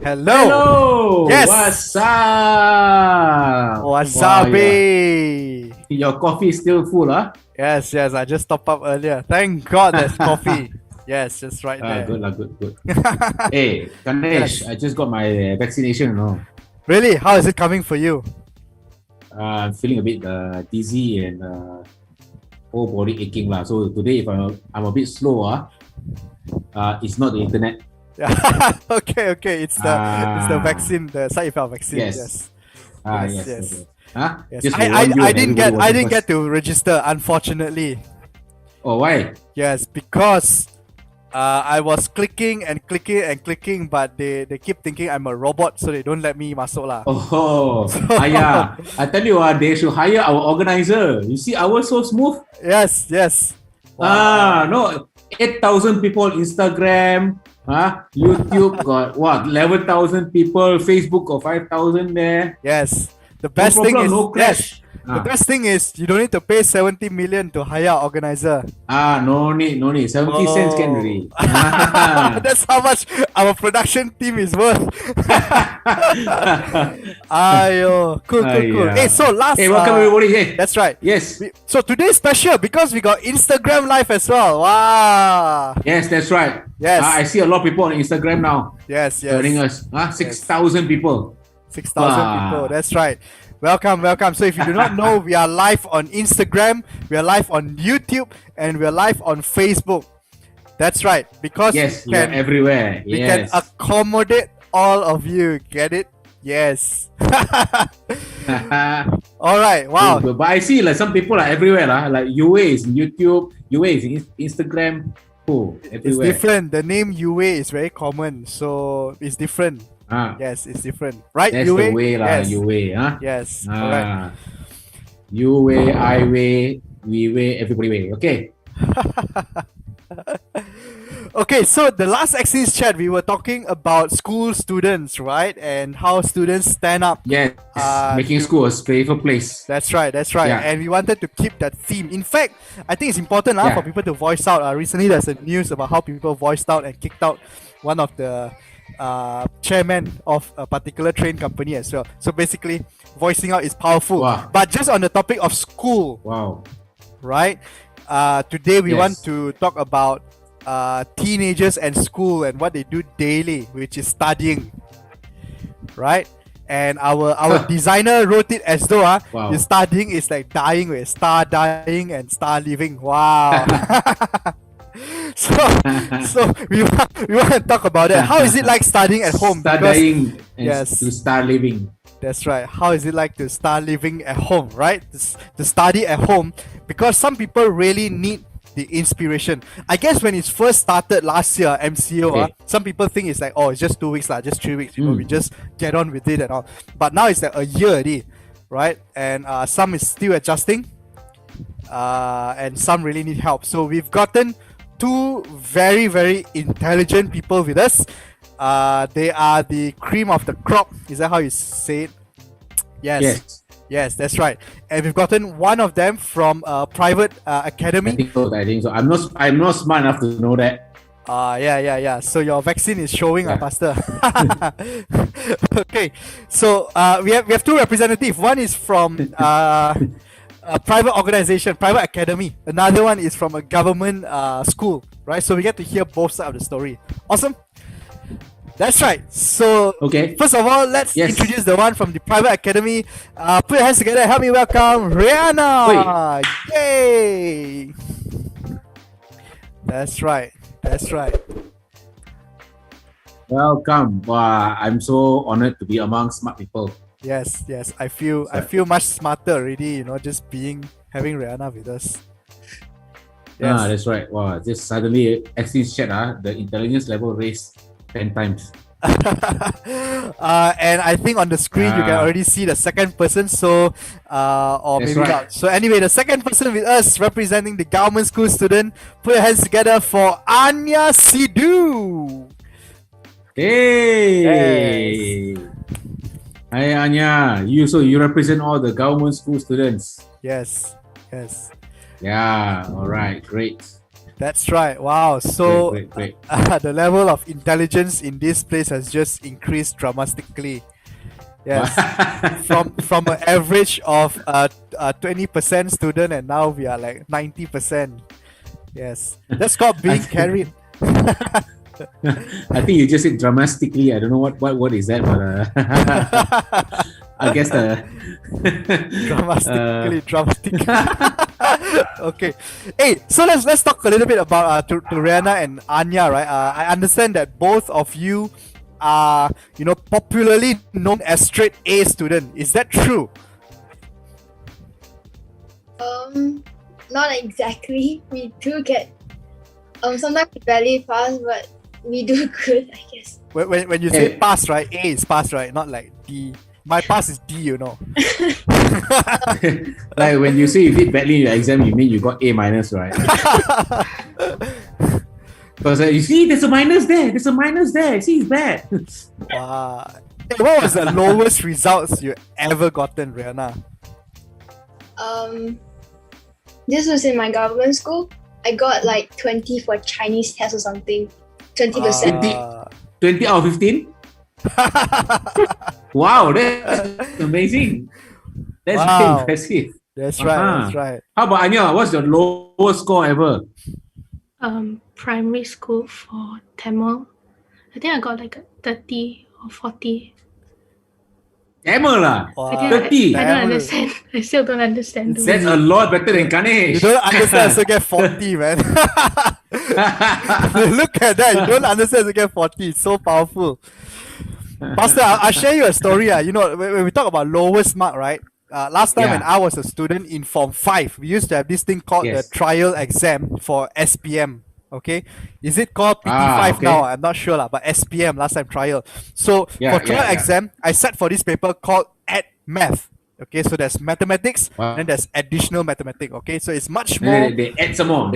Hello. Hello. Yes. What's up? Wasabi. Your coffee is still full, huh? Yes. I just topped up earlier. Thank God there's coffee. Yes, just right there. Good lah, good. Hey, Ganesh, Yes. I just got my vaccination. Really? How is it coming for you? I'm feeling a bit dizzy and whole body aching lah. So today, if I'm a bit slow, it's not the internet. Okay. It's the vaccine, the side effect vaccine. Yes. Yes. Huh? Yes. Just I didn't get to register, unfortunately. Oh, why? Yes, because I was clicking, but they keep thinking I'm a robot, so they don't let me masuk lah. Oh, yeah. I tell you, they should hire our organizer. You see, ours so smooth. Yes. Wow. No, 8,000 people Instagram, YouTube got what, 11,000 people, Facebook got 5,000 there. Yes. The best thing is no crash. The best thing is you don't need to pay 70 million to hire an organizer. No need. 70 cents can already. That's how much our production team is worth. Ayo, cool. Hey, so welcome everybody. Hey. That's right. Yes. So today's special because we got Instagram live as well. Wow. Yes, that's right. Yes. I see a lot of people on Instagram now. Yes. Joining us. 6,000 people. 6,000 people. That's right. Welcome. So if you do not know, we are live on Instagram, we are live on YouTube, and we are live on Facebook. That's right. Because we are everywhere. We can accommodate all of you. Get it? Yes. All right. Wow. But I see like some people are everywhere. Like UA is YouTube, UA is Instagram. Everywhere. It's different. The name UA is very common. So it's different. Yes, it's different. Right? That's UA? the way lah, yes. UA. Yes. Correct. You way, I way, we way, everybody way. Okay. Okay, so the last Axis chat we were talking about school students, right? And how students stand up. Yes, making school a safer place. That's right. Yeah. And we wanted to keep that theme. In fact, I think it's important for people to voice out. Recently there's a news about how people voiced out and kicked out one of the chairman of a particular train company as well. So basically, voicing out is powerful. Wow. But just on the topic of school, wow, right? Today we want to talk about teenagers and school and what they do daily, which is studying, right? And our designer wrote it as though the studying is like dying, with star dying and star living. Wow. So we want to talk about it. How is it like studying at home? Studying and to start living. That's right. How is it like to start living at home, right? To study at home, because some people really need the inspiration. I guess when it first started last year, MCO, some people think it's like, it's just 2 weeks, just 3 weeks. We just get on with it and all. But now it's like a year already, right? And some is still adjusting, and some really need help. So we've gotten two very, very intelligent people with us. They are the cream of the crop. Is that how you say it? Yes, that's right. And we've gotten one of them from a private academy. I think so. I'm not smart enough to know that. Yeah. So your vaccine is showing, Pastor. Okay. So we have two representatives. One is from a private organization, private academy. Another one is from a government school, right? So we get to hear both sides of the story. Awesome. That's right. So, first of all, let's introduce the one from the private academy. Put your hands together. Help me welcome Raeanna. Yay! That's right. Welcome. Wow, I'm so honored to be among smart people. Yes. I feel much smarter already. Just having Raeanna with us. Yes. That's right. Wow, just suddenly Axis chat, the intelligence level raised 10 times. And I think on the screen you can already see the second person. So, or maybe not. So anyway, the second person with us representing the government school student. Put your hands together for Anya Sidhu. Hey. Yes. Hi Anya, you represent all the government school students. Yes. Yeah, all right, great. That's right. Wow. So Great. the level of intelligence in this place has just increased dramatically. Yes. From an average of 20% student, and now we are like 90%. Yes. That's called being carried. I think you just said dramatically. I don't know what is that, but I guess the Dramatically. Okay. Hey, so let's talk a little bit about to Raeanna and Anya, right? I understand that both of you are popularly known as straight A student. Is that true? Not exactly. We do get sometimes we barely pass, but we do good, I guess. When you say pass, right? A is pass, right? Not like D. My pass is D, you know. Like when you say you did badly in your exam, you mean you got A minus, right? Because you see, there's a minus there. There's a minus there. See, it's bad. Wow. Hey, what was the lowest results you ever gotten, Raeanna? This was in my government school. I got like 20 for Chinese test or something. 20%. 20 out of 15? Wow, that's amazing. That's Wow. impressive. That's right. That's right. How about Anya? What's your lowest score ever? Primary school for Tamil. I think I got like a 30 or 40. Tamil lah. Wow. 30. I don't understand. I still don't understand. That's a lot better than Ganesh. You don't understand, so get 40, man. Look at that. You don't understand, so get 40. It's so powerful. Pastor, I'll share you a story. When we talk about lowest mark, right? Last time when I was a student in Form 5, we used to have this thing called the trial exam for SPM. Okay, is it called PT5 now? I'm not sure, but SPM last time trial. So for trial exam, I sat for this paper called Add Math. Okay, so there's mathematics, and then there's additional mathematics. Okay, so it's much more. They add some more.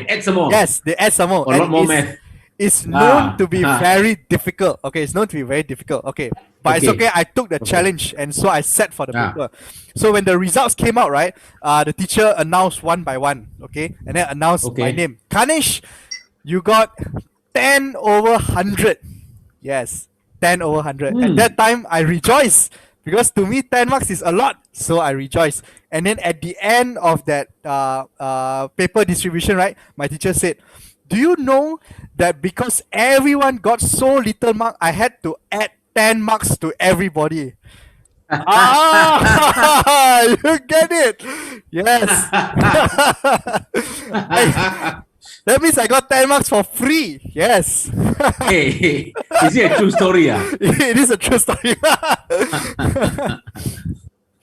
Yes, they add some more. A lot more math. It's known to be very difficult. Okay, it's known to be very difficult. Okay, but it's okay. I took the challenge, and so I sat for the paper. So when the results came out, right, the teacher announced one by one. Okay, and then announced my name. Kanish, you got 10 over 100. Yes, 10 over 100. At that time, I rejoiced because to me, 10 marks is a lot. So I rejoiced. And then at the end of that paper distribution, right, my teacher said, do you know that because everyone got so little mark, I had to add 10 marks to everybody? You get it? Yes. That means I got 10 marks for free. Yes. Hey, is it a true story? It is a true story.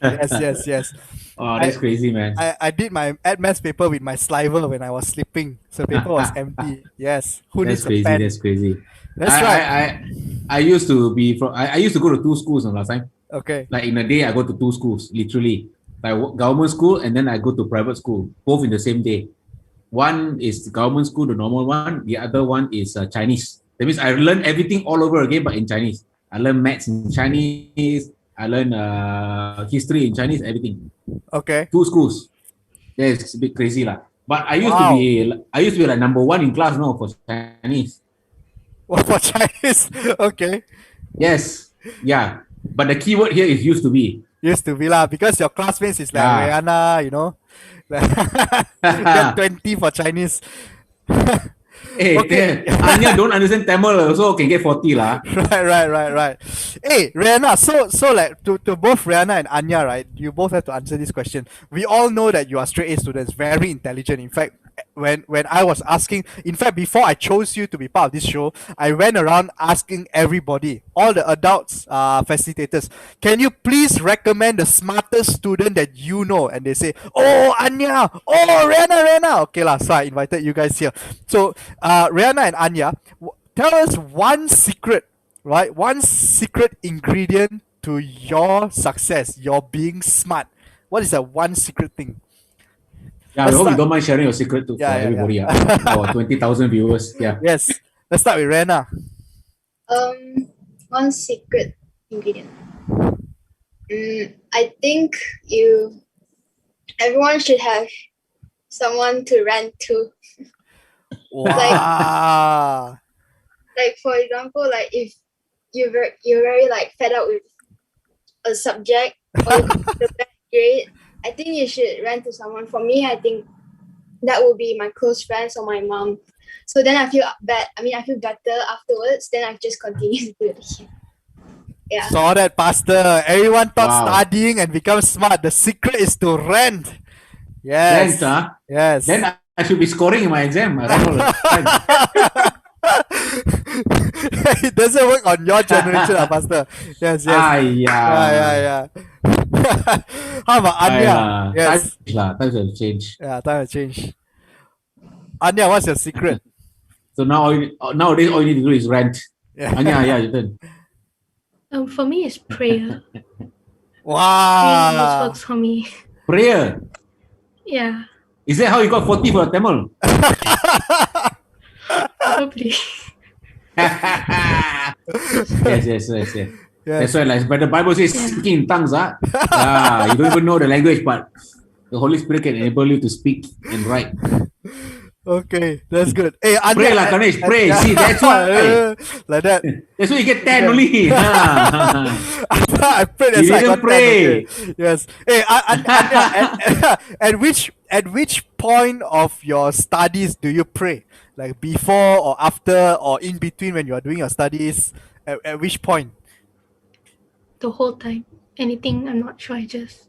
Yes. Oh, that's crazy, man. I did my maths paper with my saliva when I was sleeping. So the paper was empty. Yes. Who needs a pen? That's crazy. That's right. I used to be from. I used to go to two schools last time. Okay. Like in a day, I go to two schools, literally. Like government school, and then I go to private school, both in the same day. One is government school, the normal one. The other one is Chinese. That means I learned everything all over again, but in Chinese. I learned maths in Chinese. I learned history in Chinese, everything. Okay. Two schools. That's a bit crazy lah. But I used to be like number one in class now for Chinese. Well, for Chinese, okay. Yes, yeah. But the keyword here is used to be. Used to be lah, because your classmates is like Raeanna, you know. Get 20 for Chinese. Hey, Anya don't understand Tamil, also can get 40 lah. Right. Hey, Raeanna, so like to both Raeanna and Anya, right? You both have to answer this question. We all know that you are straight A students, very intelligent. In fact, when I was asking, in fact, before I chose you to be part of this show, I went around asking everybody, all the adults, facilitators, can you please recommend the smartest student that you know? And they say, oh, Anya, oh, Raeanna. Okay lah, so I invited you guys here. So, Raeanna and Anya, tell us one secret, right? One secret ingredient to your success, your being smart. What is that one secret thing? Yeah, I hope you don't mind sharing your secret for everybody. Our 20,000 viewers. Yeah. Yes. Let's start with Raeanna. One secret ingredient. I think everyone should have someone to rant to. Wow. Like for example, like if you're very like fed up with a subject or you got the bad grade, I think you should rant to someone. For me, I think that would be my close friends or my mom. So then I feel bad. I mean, I feel better afterwards. Then I just continue to do it again. Yeah. Saw that, Pastor. Everyone thought Wow. studying and become smart. The secret is to rent. Yes. Rent, Yes. Then I should be scoring in my exam. I rent all the time. It doesn't work on your generation, Pastor. Yes, yes. Yeah. How about Anya? Yes. Times will change. Yeah, time to change. Anya, what's your secret? So now nowadays all you need to do is rent. Yeah. Anya, yeah, you turn. For me, it's prayer. Prayer Wow. always works for me. Prayer. Yeah, Is that how you got 40 for Tamil? probably. yes. Yes. That's why, like, but the Bible says speaking in tongues, you don't even know the language, but the Holy Spirit can enable you to speak and write. Okay, that's good. Hey, Anya, Pray lah, Ganesh, pray. See, that's why. Like that. That's why you get 10 only. I prayed You as I didn't got 10, pray. okay. Yes. Hey, Anya, at which point of your studies do you pray? Like before or after or in between when you are doing your studies? At which point? The whole time. Anything I'm not sure, I just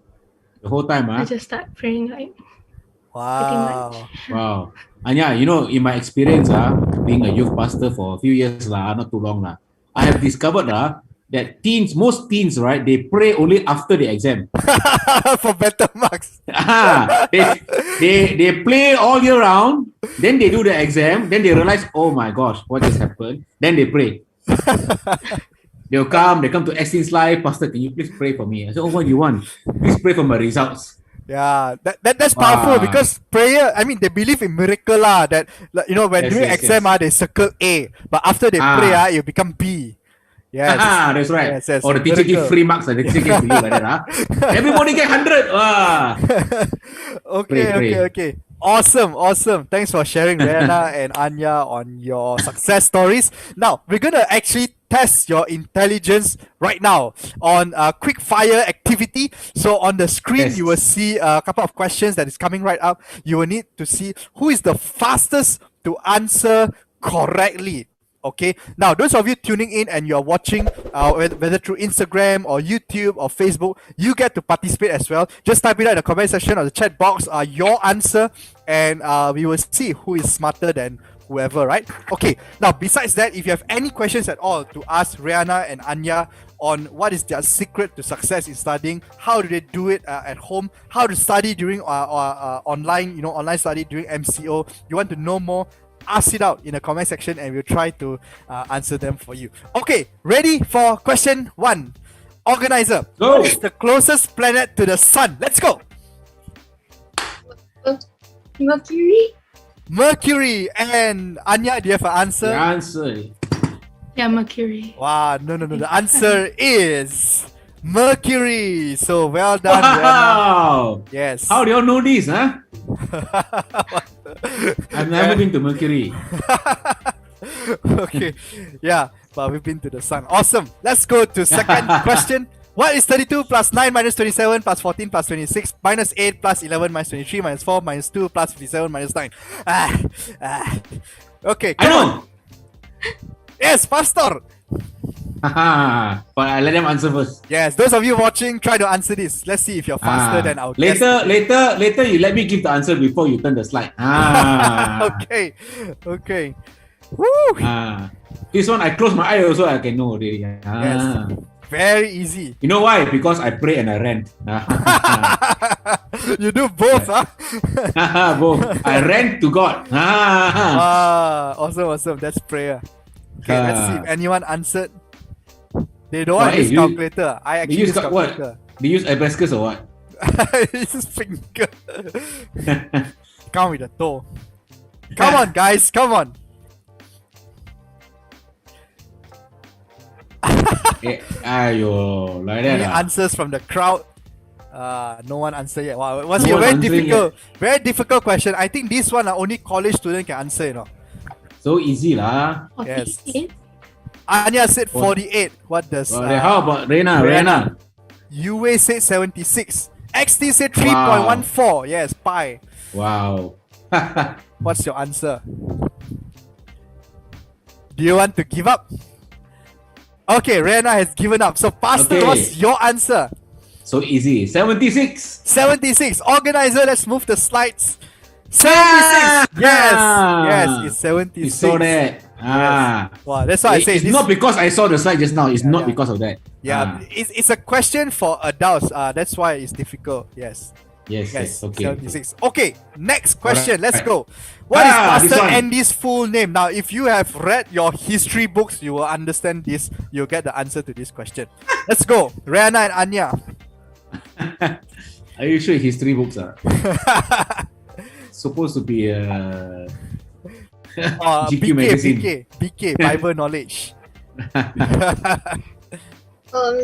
The whole time, I just start praying like pretty Wow. much. Wow. Anya, in my experience, being a youth pastor for a few years, not too long, I have discovered that most teens, right, they pray only after the exam. For better marks. They play all year round, then they do the exam, then they realize, oh my gosh, what just happened? Then they pray. they come to Extin's Live, Pastor, can you please pray for me? I said, oh, what do you want? Please pray for my results. Yeah, that's powerful because prayer, I mean, they believe in miracle that when doing exam, they circle A, but after they pray, you become B. Yes. That's right. Yes, or the teacher gives free marks and the teacher gives to you like that. Everybody get 100. Okay. Awesome. Thanks for sharing, Raeanna and Anya, on your success stories. Now, we're going to actually test your intelligence right now on a quick fire activity. So on the screen, you will see a couple of questions that is coming right up. You will need to see who is the fastest to answer correctly. Okay, now those of you tuning in and you're watching whether through Instagram or YouTube or Facebook, you get to participate as well. Just type it out in the comment section or the chat box, your answer, and we will see who is smarter than whoever, right? Okay, now besides that, if you have any questions at all to ask Raeanna and Anya on what is their secret to success in studying, how do they do it at home, how to study during online study during MCO, you want to know more, ask it out in the comment section and we'll try to answer them for you. Okay, ready for question 1. Organizer, Go. what is the closest planet to the sun? Let's go. Mercury. And Anya, do you have an answer? The answer. Yeah, Mercury. Wow, no. The answer is Mercury. So well done, Raeanna. Wow. Yes. How do you all know this, I've never been to Mercury. Okay, yeah, but we've been to the sun. Awesome. Let's go to second question. What is 32 plus 9 minus 27 plus 14 plus 26 minus 8 plus 11 minus 23 minus 4 minus 2 plus 57 minus 9? Okay, I come know. on. Yes, Pastor. But I let them answer first. Yes, those of you watching, try to answer this. Let's see if you're faster than our guest. Later, you let me give the answer before you turn the slide. Okay. Woo! This one, I close my eye also, I can know already. Yes. Very easy. You know why? Because I pray and I rant. You do both, Both. I rant to God. Awesome. That's prayer. Okay, let's see if anyone answered. They don't want to use calculator. I actually use calculator. They use abacus or what? Use finger. Count with the toe. Come on, guys. Come on. Like Any that. answers from the crowd? No one answered yet. Wow, it was a very difficult question. I think this one only college student can answer, So easy lah. 48. Anya said 48. What does How about Raeanna? Yue said 76. XT said 3.14. Yes, pi. Wow. What's your answer? Do you want to give up? Okay, Raeanna has given up. So, Pastor, Okay. what's your answer? So easy. 76. 76. Organizer, let's move the slides. 76. Yes, it's 76. You saw that. Wow, that's why I say It's not because I saw the slide just now. It's not because of that. It's a question for adults. That's why it's difficult. Yes. Yes. Okay. 76. Okay, next question. Alright. Let's go. What is this Pastor one. Andy's full name? Now, if you have read your history books, you will understand this. You'll get the answer to this question. Let's go. Raeanna and Anya. Are you sure history books are supposed to be GQ magazine? BK, Bible knowledge.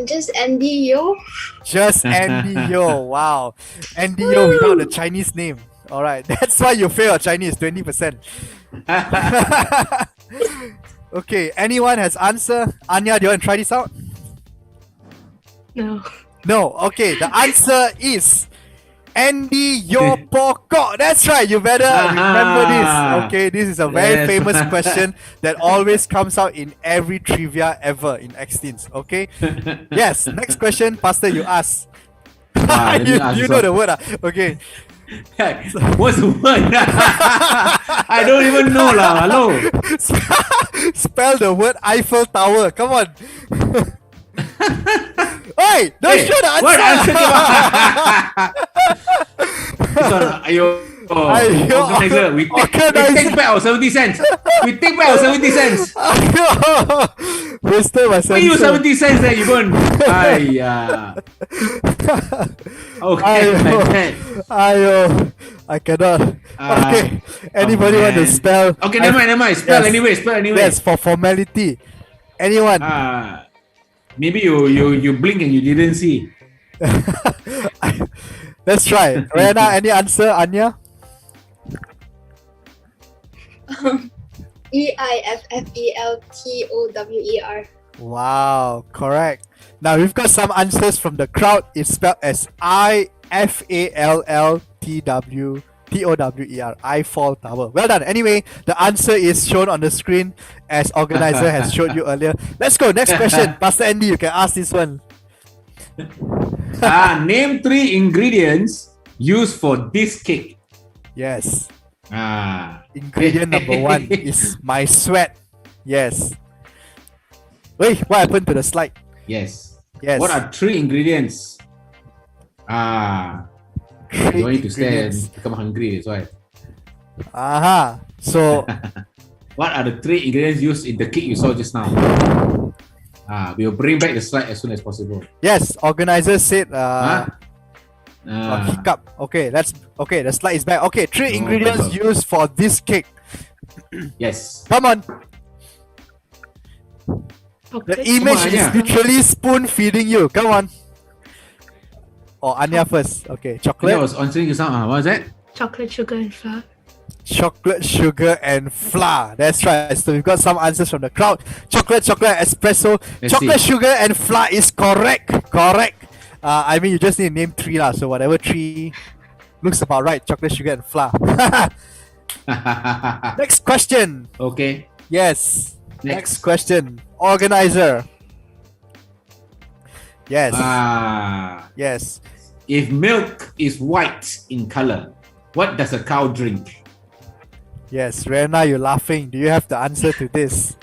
Just Andy Yo. Just Andy Yo. Wow. Andy Yo without a Chinese name. Alright, that's why you fail your Chinese 20%. Okay, anyone has answer? Anya, do you want to try this out? No. No. Okay, the answer is Andy Yo Pokok. That's right. You better remember this. Okay, this is a very famous question that always comes out in every trivia ever in Extins. Okay. Yes. Next question, Pastor. You ask. You know the word. Okay. What's the word? I don't even know lah. Hello. Spell the word Eiffel Tower. Come on. Hey, don't show the answer. What answer? This one, organizer, we take back our 70 cents. We take back our 70 cents. Wasted my Pay you 70 cents that you going. Okay. Ayo, I cannot. Okay. Anybody want to spell? Okay, never mind. Spell anyway. Yes, for formality. Anyone? Maybe you blink and you didn't see. Let's try. Raeanna, any answer? Anya? EIFFELTOWER. Wow, correct. Now we've got some answers from the crowd. It's spelled as IFALLTWTOWER. Eiffel Tower. Well done. Anyway, the answer is shown on the screen as organizer has showed you earlier. Let's go. Next question. Pastor Andy, you can ask this one. Name 3 ingredients used for this cake. Yes. Ingredient number 1 is my sweat. Yes. Wait, what happened to the slide? Yes. Yes. What are 3 ingredients? You want to stay and become hungry, that's why. So, what are the 3 ingredients used in the cake you saw just now? We'll bring back the slide as soon as possible. Yes, organizer said hiccup. Okay, the slide is back. Okay, 3 ingredients used for this cake. Yes. Come on. Okay. The image is literally spoon feeding you. Come on. Anya first. Okay, chocolate. I was answering you some. What was that? Chocolate, sugar, and flour. Chocolate, sugar, and flour. That's right. So we've got some answers from the crowd. Chocolate, espresso. Chocolate, sugar, and flour is correct. Correct. I mean, you just need to name 3 lah. So whatever 3 looks about right. Chocolate, sugar, and flour. Next question. Okay. Yes. Next question. Organizer. Yes. Yes. If milk is white in color, what does a cow drink? Yes, Raeanna, you're laughing. Do you have the answer to this?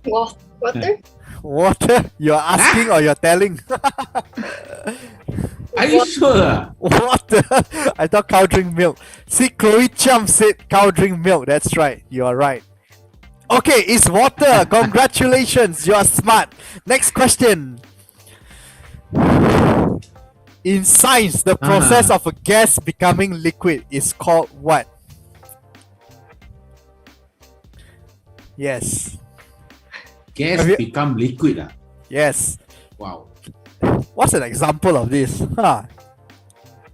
Water? Water? You're asking or you're telling? Are you sure? Water? I thought cow drink milk. See, Chloe Chum said cow drink milk. That's right. You are right. Okay, it's water. Congratulations. You are smart. Next question. In science, the process of a gas becoming liquid is called what? Yes. Gas become liquid. Yes. Wow. What's an example of this?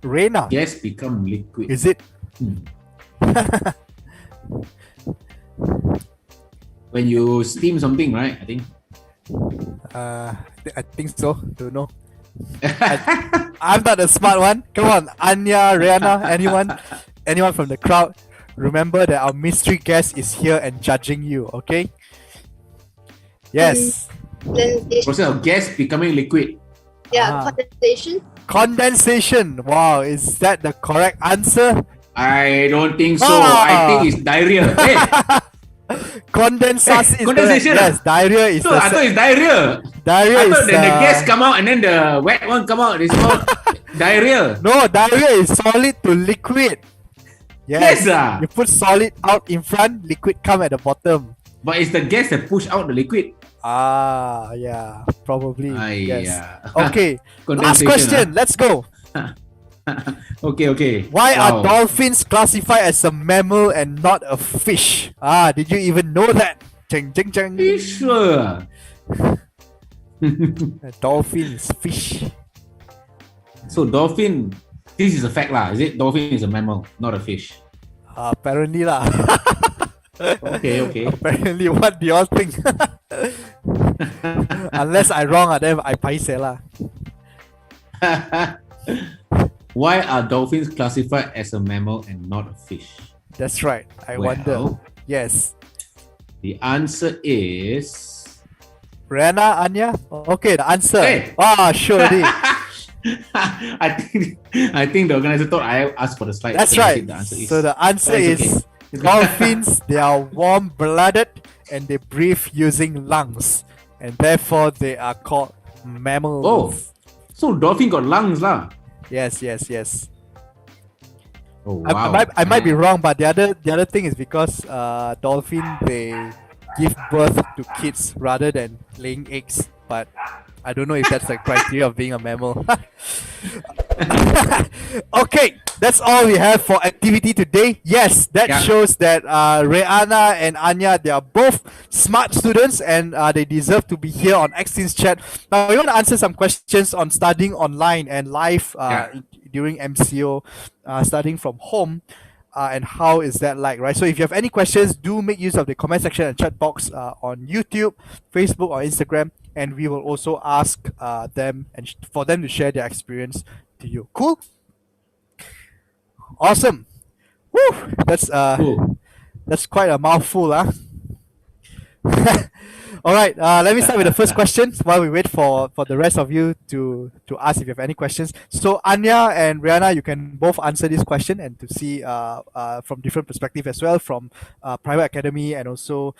Raeanna. Gas become liquid. Is it? when you steam something, right? I think. I think so. Don't know. I'm not a smart one. Come on, Anya, Raeanna, anyone from the crowd. Remember that our mystery guest is here and judging you. Okay. Yes. Condensation. Process of gas becoming liquid. Yeah, Ah. condensation. Condensation. Wow, is that the correct answer? I don't think so. Ah. I think it's diarrhea. Hey, Condensation. condensation. Yes, diarrhea is so I thought it's diarrhea. diarrhea I thought is then the gas come out and then the wet one come out. It's called diarrhea. No, diarrhea is solid to liquid. Yes. Yes, You put solid out in front, liquid come at the bottom. But it's the gas that push out the liquid. Ah, yeah, probably. Yes. Yeah. Okay. Last Condensation, question. Let's go. Okay. Why are Wow. dolphins classified as a mammal and not a fish? Ah, did you even know that? Cheng, cheng, cheng. Sure. A dolphin is fish. So dolphin, this is a fact lah. Is it? Dolphin is a mammal, not a fish. Apparently lah. Okay. Apparently, what do y'all think? Unless I wrong, then I paise lah. Why are dolphins classified as a mammal and not a fish? That's right. I Well, wonder. Yes. The answer is. Raeanna, Anya? Okay, the answer. Hey. Sure. I think the organizer thought I asked for the slide. That's so I right. said The answer is. So the answer That's is dolphins, they are warm-blooded and they breathe using lungs. And therefore they are called mammals. Oh, so dolphin got lungs lah. Yes. Oh wow. I might be wrong, but the other thing is because dolphin they give birth to kids rather than laying eggs. But I don't know if that's the criteria of being a mammal. Okay, that's all we have for activity today. Yes, that Yeah. shows that Raeanna and Anya, they are both smart students and they deserve to be here on ATCHAT. Now, we want to answer some questions on studying online and live during MCO, studying from home. And how is that like, right? So if you have any questions, do make use of the comment section and chat box on YouTube, Facebook, or Instagram, and we will also ask them and for them to share their experience to you. Cool? Awesome. Woo! Cool. That's quite a mouthful, huh? All right, let me start with the first question while we wait for the rest of you to ask if you have any questions. So Anya and Raeanna, you can both answer this question and to see from different perspective as well, from private academy and also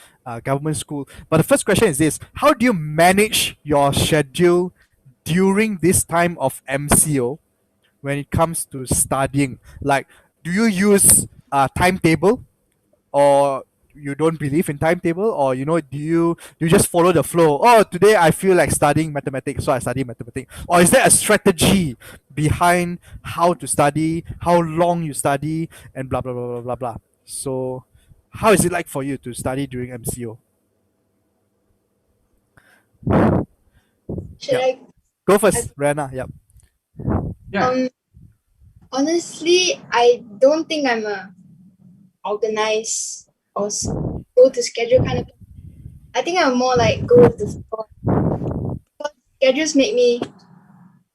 government school. But the first question is this: how do you manage your schedule during this time of MCO when it comes to studying? Like, do you use timetable, or you don't believe in timetable, or do you just follow the flow? Oh, today I feel like studying mathematics, so I study mathematics. Or is there a strategy behind how to study, how long you study, and blah blah blah blah blah blah? So how is it like for you to study during MCO? Should I? Go first, Raeanna. Yep. Yeah. Honestly, I don't think I'm a organized or go to schedule kind of. I think I'm more like go with the flow. Because schedules make me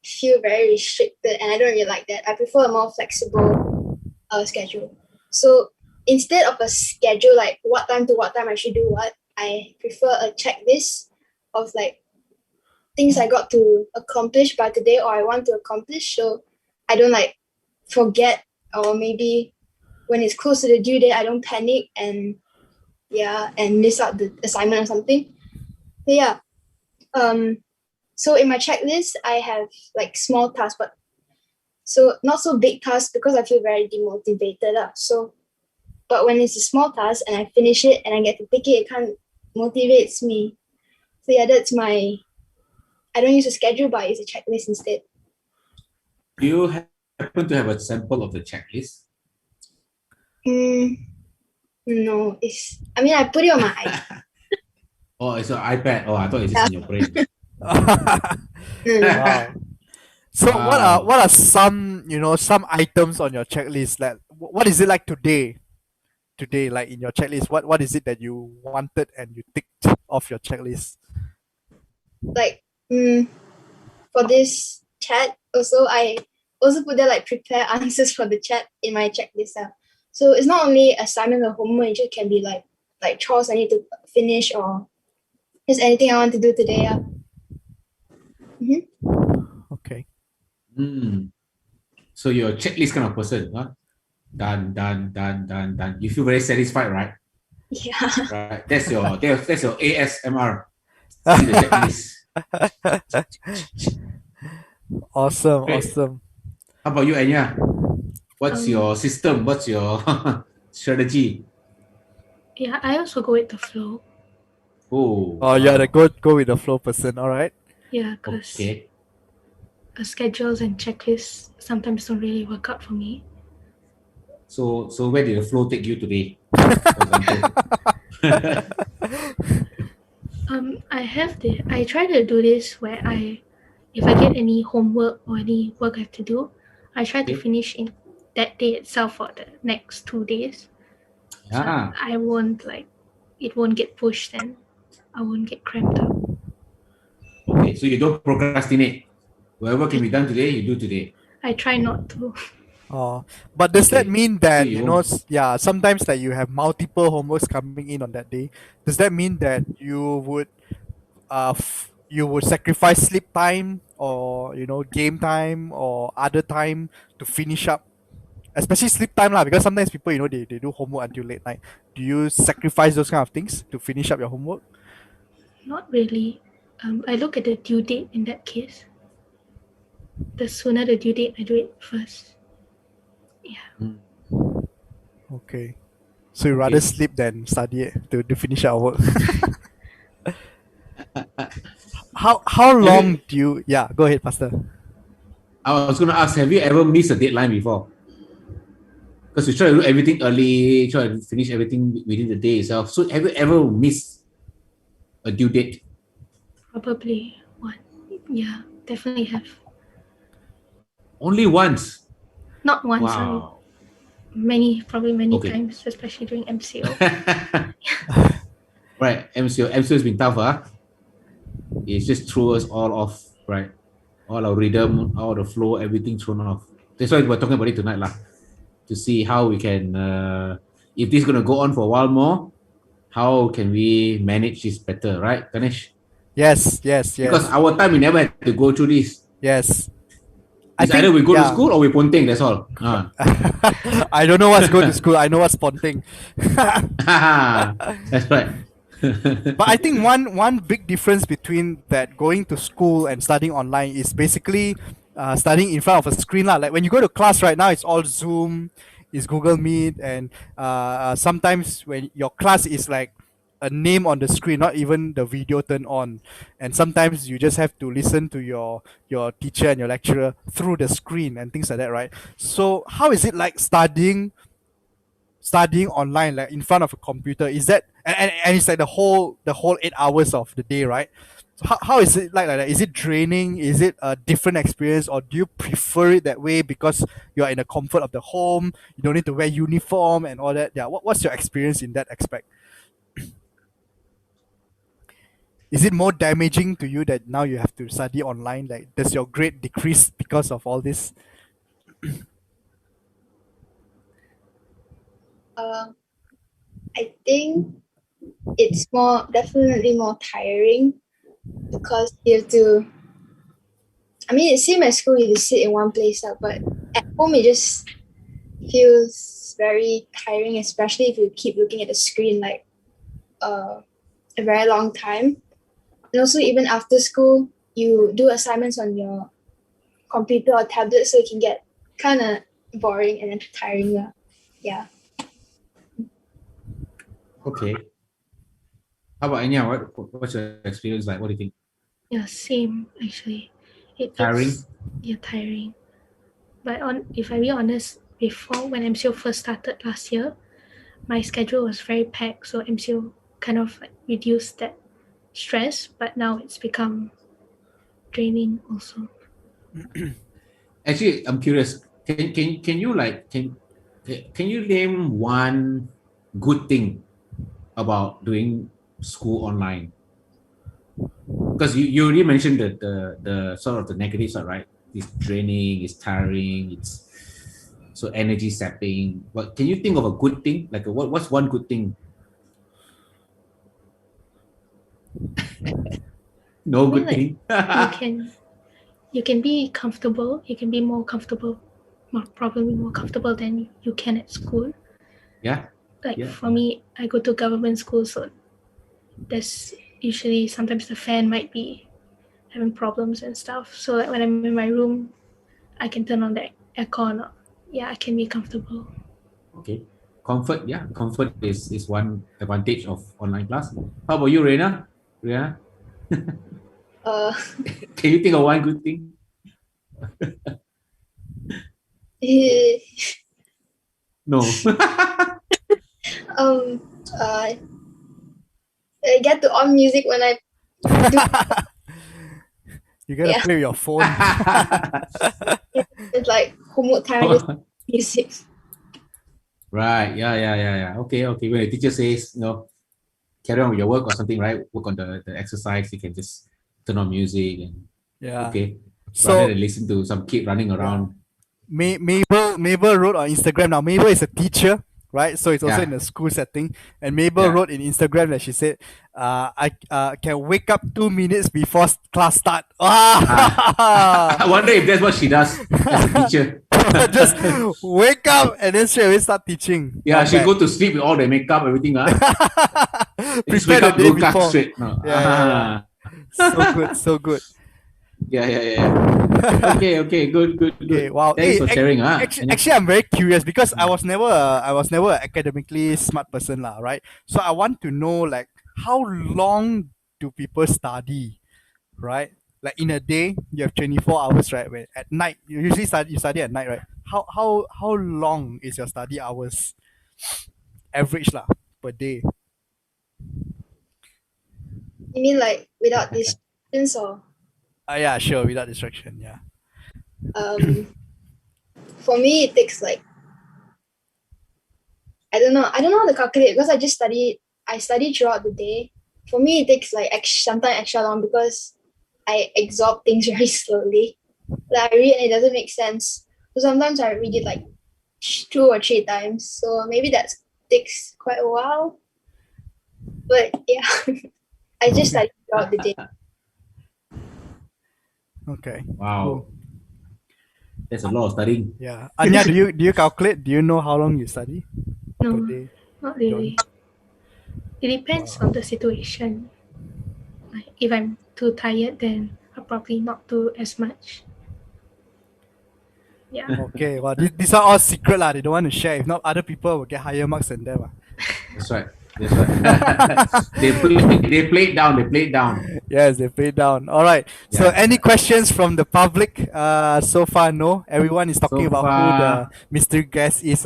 feel very restricted, and I don't really like that. I prefer a more flexible schedule. So instead of a schedule like what time to what time I should do what, I prefer a checklist of like things I got to accomplish by today or I want to accomplish, so I don't like forget, or maybe when it's close to the due date I don't panic and miss out the assignment or something. So in my checklist I have like small tasks, but so not so big tasks because I feel very demotivated. But when it's a small task and I finish it and I get to pick it kind of motivates me. So that's my, I don't use a schedule, but I use a checklist instead. Do you happen to have a sample of the checklist? No, I put it on my iPad. Oh, it's an iPad. Oh, I thought it's in your brain. Wow. So what are some items on your checklist? Like what is it like today today, like in your checklist? What is it that you wanted and you ticked off your checklist? Like for this chat, also I also put there like prepare answers for the chat in my checklist. So it's not only assignment or homework, it just can be like chores I need to finish or just anything I want to do today. Okay. So you're a checklist kind of person, huh? Done, done, done, done, done. You feel very satisfied, right? Yeah. Right. That's your ASMR. See the checklist. Awesome, Great. awesome. How about you, Anya? What's Um, your system? What's your strategy? Yeah, I also go with the flow. Oh, Oh, you're the wow. go with the flow person. All right. Yeah, because Okay. schedules and checklists sometimes don't really work out for me. So where did the flow take you today, for example? I try to do this where if I get any homework or any work I have to do, I try to Okay. finish in that day itself for the next 2 days. So Ah, I won't it won't get pushed and I won't get cramped up. okay. So you don't procrastinate. Whatever can I, be done today, you do today. I try not to. Oh, but does that Okay. mean So that you won't. yeah, sometimes that you have multiple homeworks coming in on that day? Does that mean that you would you would sacrifice sleep time or game time or other time to finish up, especially sleep time lah? Because sometimes people they do homework until late night. Do you sacrifice those kind of things to finish up your homework? Not really. I look at the due date in that case. The sooner the due date, I do it first. Yeah. Mm, Okay. So you rather okay. sleep than study it to finish our work. How Have you, long do you go ahead, Pastor. I was going to ask, have you ever missed a deadline before? Because we try to do everything early, try to finish everything within the day itself. So have you ever missed a due date? Probably one. Yeah, definitely have. Only once. Not one, sorry. Wow. Probably many Okay. times, especially during MCO. Right. MCO has been tough, huh? It's just threw us all off, right? All our rhythm, all the flow, everything thrown off. That's why we're talking about it tonight, lah. To see how we can, if this is going to go on for a while more, how can we manage this better, right, Ganesh? Yes, yes, Because yes, our time, we never had to go through this. yes. I It's either think we go to school or we ponting, that's all. I don't know what's go to school. I know what's ponting. That's right. But I think one big difference between that going to school and studying online is basically studying in front of a screen lah. Like when you go to class right now, it's all Zoom, it's Google Meet, and sometimes when your class is like a name on the screen, not even the video turned on, and sometimes you just have to listen to your teacher and your lecturer through the screen and things like that, right? So how is it like studying online, like in front of a computer? Is that and it's like the whole 8 hours of the day, right? So how is it like that? Is it draining? Is it a different experience, or do you prefer it that way because you're in the comfort of the home, you don't need to wear uniform and all that? Yeah, what's your experience in that aspect? Is it more damaging to you that now you have to study online? Like, does your grade decrease because of all this? I think it's definitely more tiring because you have to. I mean, it's same at school. You just sit in one place, but at home it just feels very tiring, especially if you keep looking at the screen like a very long time. And also, even after school, you do assignments on your computer or tablet, so it can get kind of boring and then tiring. Yeah. Okay. How about Anya? What's your experience like? What do you think? Yeah, same actually. Tiring? Tiring. But if I be honest, before when MCO first started last year, my schedule was very packed, so MCO kind of reduced that stress. But now it's become draining also. Actually, I'm curious. Can you can you name one good thing about doing school online? Because you already mentioned the sort of the negative side, right? It's draining, it's tiring, it's so energy sapping. But can you think of a good thing? Like what's one good thing? No I mean, good like, thing. you can be comfortable. You can be more comfortable, probably more comfortable than you can at school. Yeah. Like Yeah. for me, I go to government school, so there's usually sometimes the fan might be having problems and stuff. So like when I'm in my room, I can turn on the aircon. Yeah, I can be comfortable. Okay. Comfort, yeah. Comfort is one advantage of online class. How about you, Reina? Yeah. Uh, Can you think of one good thing? No. um, uh, I get to on music when I do. You gotta Yeah, play with your phone. it's like homework time. I just music. Right. Yeah. Okay. When the teacher says, carry on with your work or something, right? Work on the exercise. You can just turn on music and Yeah. okay, rather So than listen to some kid running yeah, around. Mabel wrote on Instagram. Now Mabel is a teacher, right? So it's also in Yeah. a school setting. And Mabel Yeah. wrote in Instagram that she said, "I can wake up 2 minutes before class start." Ah, I wonder if that's what she does as a teacher. just wake up and then straight away start teaching. Yeah, Not she bad. go to sleep with all the makeup, everything. Just Prepare wake the up, day go class before. straight. No. Yeah. So good, so good. Yeah. Okay. Okay, Good. wow. Thanks Hey, for sharing. Anya. actually, I'm very curious because I was never an academically smart person, lah, right? So I want to know like how long do people study, right? Like in a day, you have 24 hours, right? Where at night you study at night, right? How long is your study hours average, lah, per day? You mean like without distractions or Yeah, sure, without distraction. Yeah. um? For me, it takes like I don't know. I don't know how to calculate because I just study. I study throughout the day. For me, it takes like sometimes extra long because I absorb things very slowly. Like I read and it doesn't make sense. So sometimes I read it like 2 or 3 times. So maybe that takes quite a while. But yeah, I just study throughout the day. Okay. Wow, Cool. that's a lot of studying. Yeah. Anya, do you calculate? Do you know how long you study per No, day? not really. It depends on the situation. Like if I'm too tired, then I'll probably not do as much. Yeah. Okay, well, these are all secret lah. They don't want to share. If not, other people will get higher marks than them. That's right. They play it down. They play it down. Yes, they pay down. All right. So, Yeah. any questions from the public? So far, no. Everyone is talking So about who the far, mystery guest is.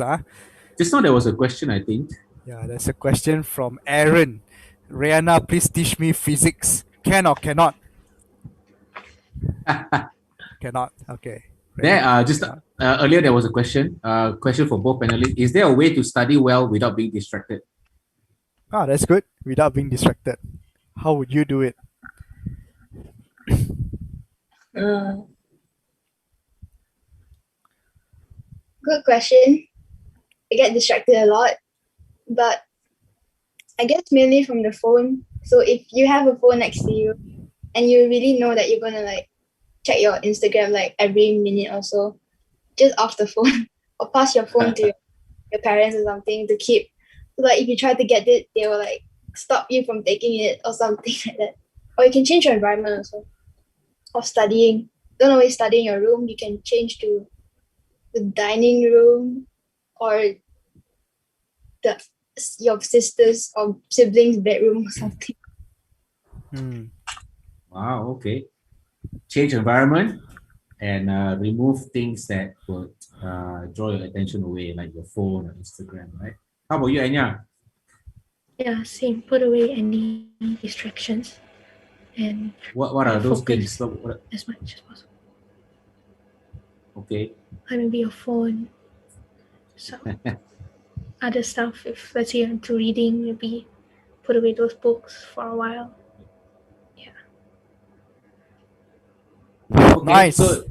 just now there was a question. I think. Yeah, there's a question from Aaron. Raeanna, please teach me physics. Can or cannot? Cannot. Okay. There, Raeanna, just cannot. earlier there was a question. Question for both panelists. Is there a way to study well without being distracted? Ah, that's good. Without being distracted. How would you do it? Good question. I get distracted a lot, but I guess mainly from the phone. So if you have a phone next to you and you really know that you're gonna like check your Instagram like every minute or so, just off the phone or pass your phone to your parents or something to keep. So like if you try to get it, they will like stop you from taking it or something like that. Or you can change your environment also. Or studying. Don't always study in your room. You can change to the dining room or the your sister's or siblings' bedroom or something. Hmm. Wow. Okay. Change environment and remove things that would draw your attention away, like your phone or Instagram, right? How about you, Anya? Yeah, same. Put away any distractions and What are those things? focus as much as possible. Okay. Like maybe your phone. So other stuff. If let's say you're into reading, maybe put away those books for a while. Okay, Nice. so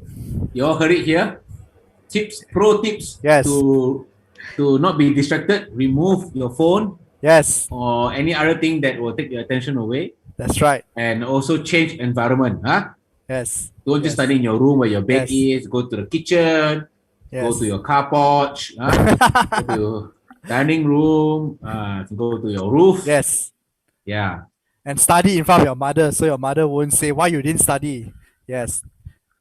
you all heard it here. Pro tips Yes. to not be distracted. Remove your phone Yes. or any other thing that will take your attention away, That's right. and also change environment. Yes. Don't just Yes. study in your room where your bed Yes. is. Go to the kitchen. Go Yes. to your car porch. Go to your dining room. Go to your roof. Yes. Yeah. And study in front of your mother, so your mother won't say why you didn't study. Yes,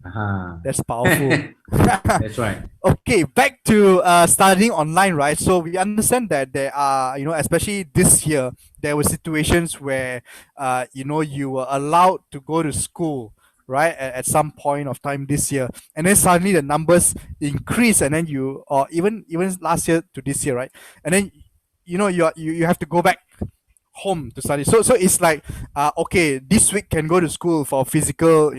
Uh-huh. that's powerful. That's right. Okay, back to studying online, right? So we understand that there are, especially this year, there were situations where, you were allowed to go to school, right? At some point of time this year, and then suddenly the numbers increase, and then or even last year to this year, right? And then, you have to go back home to study. So it's like, okay, this week can go to school for physical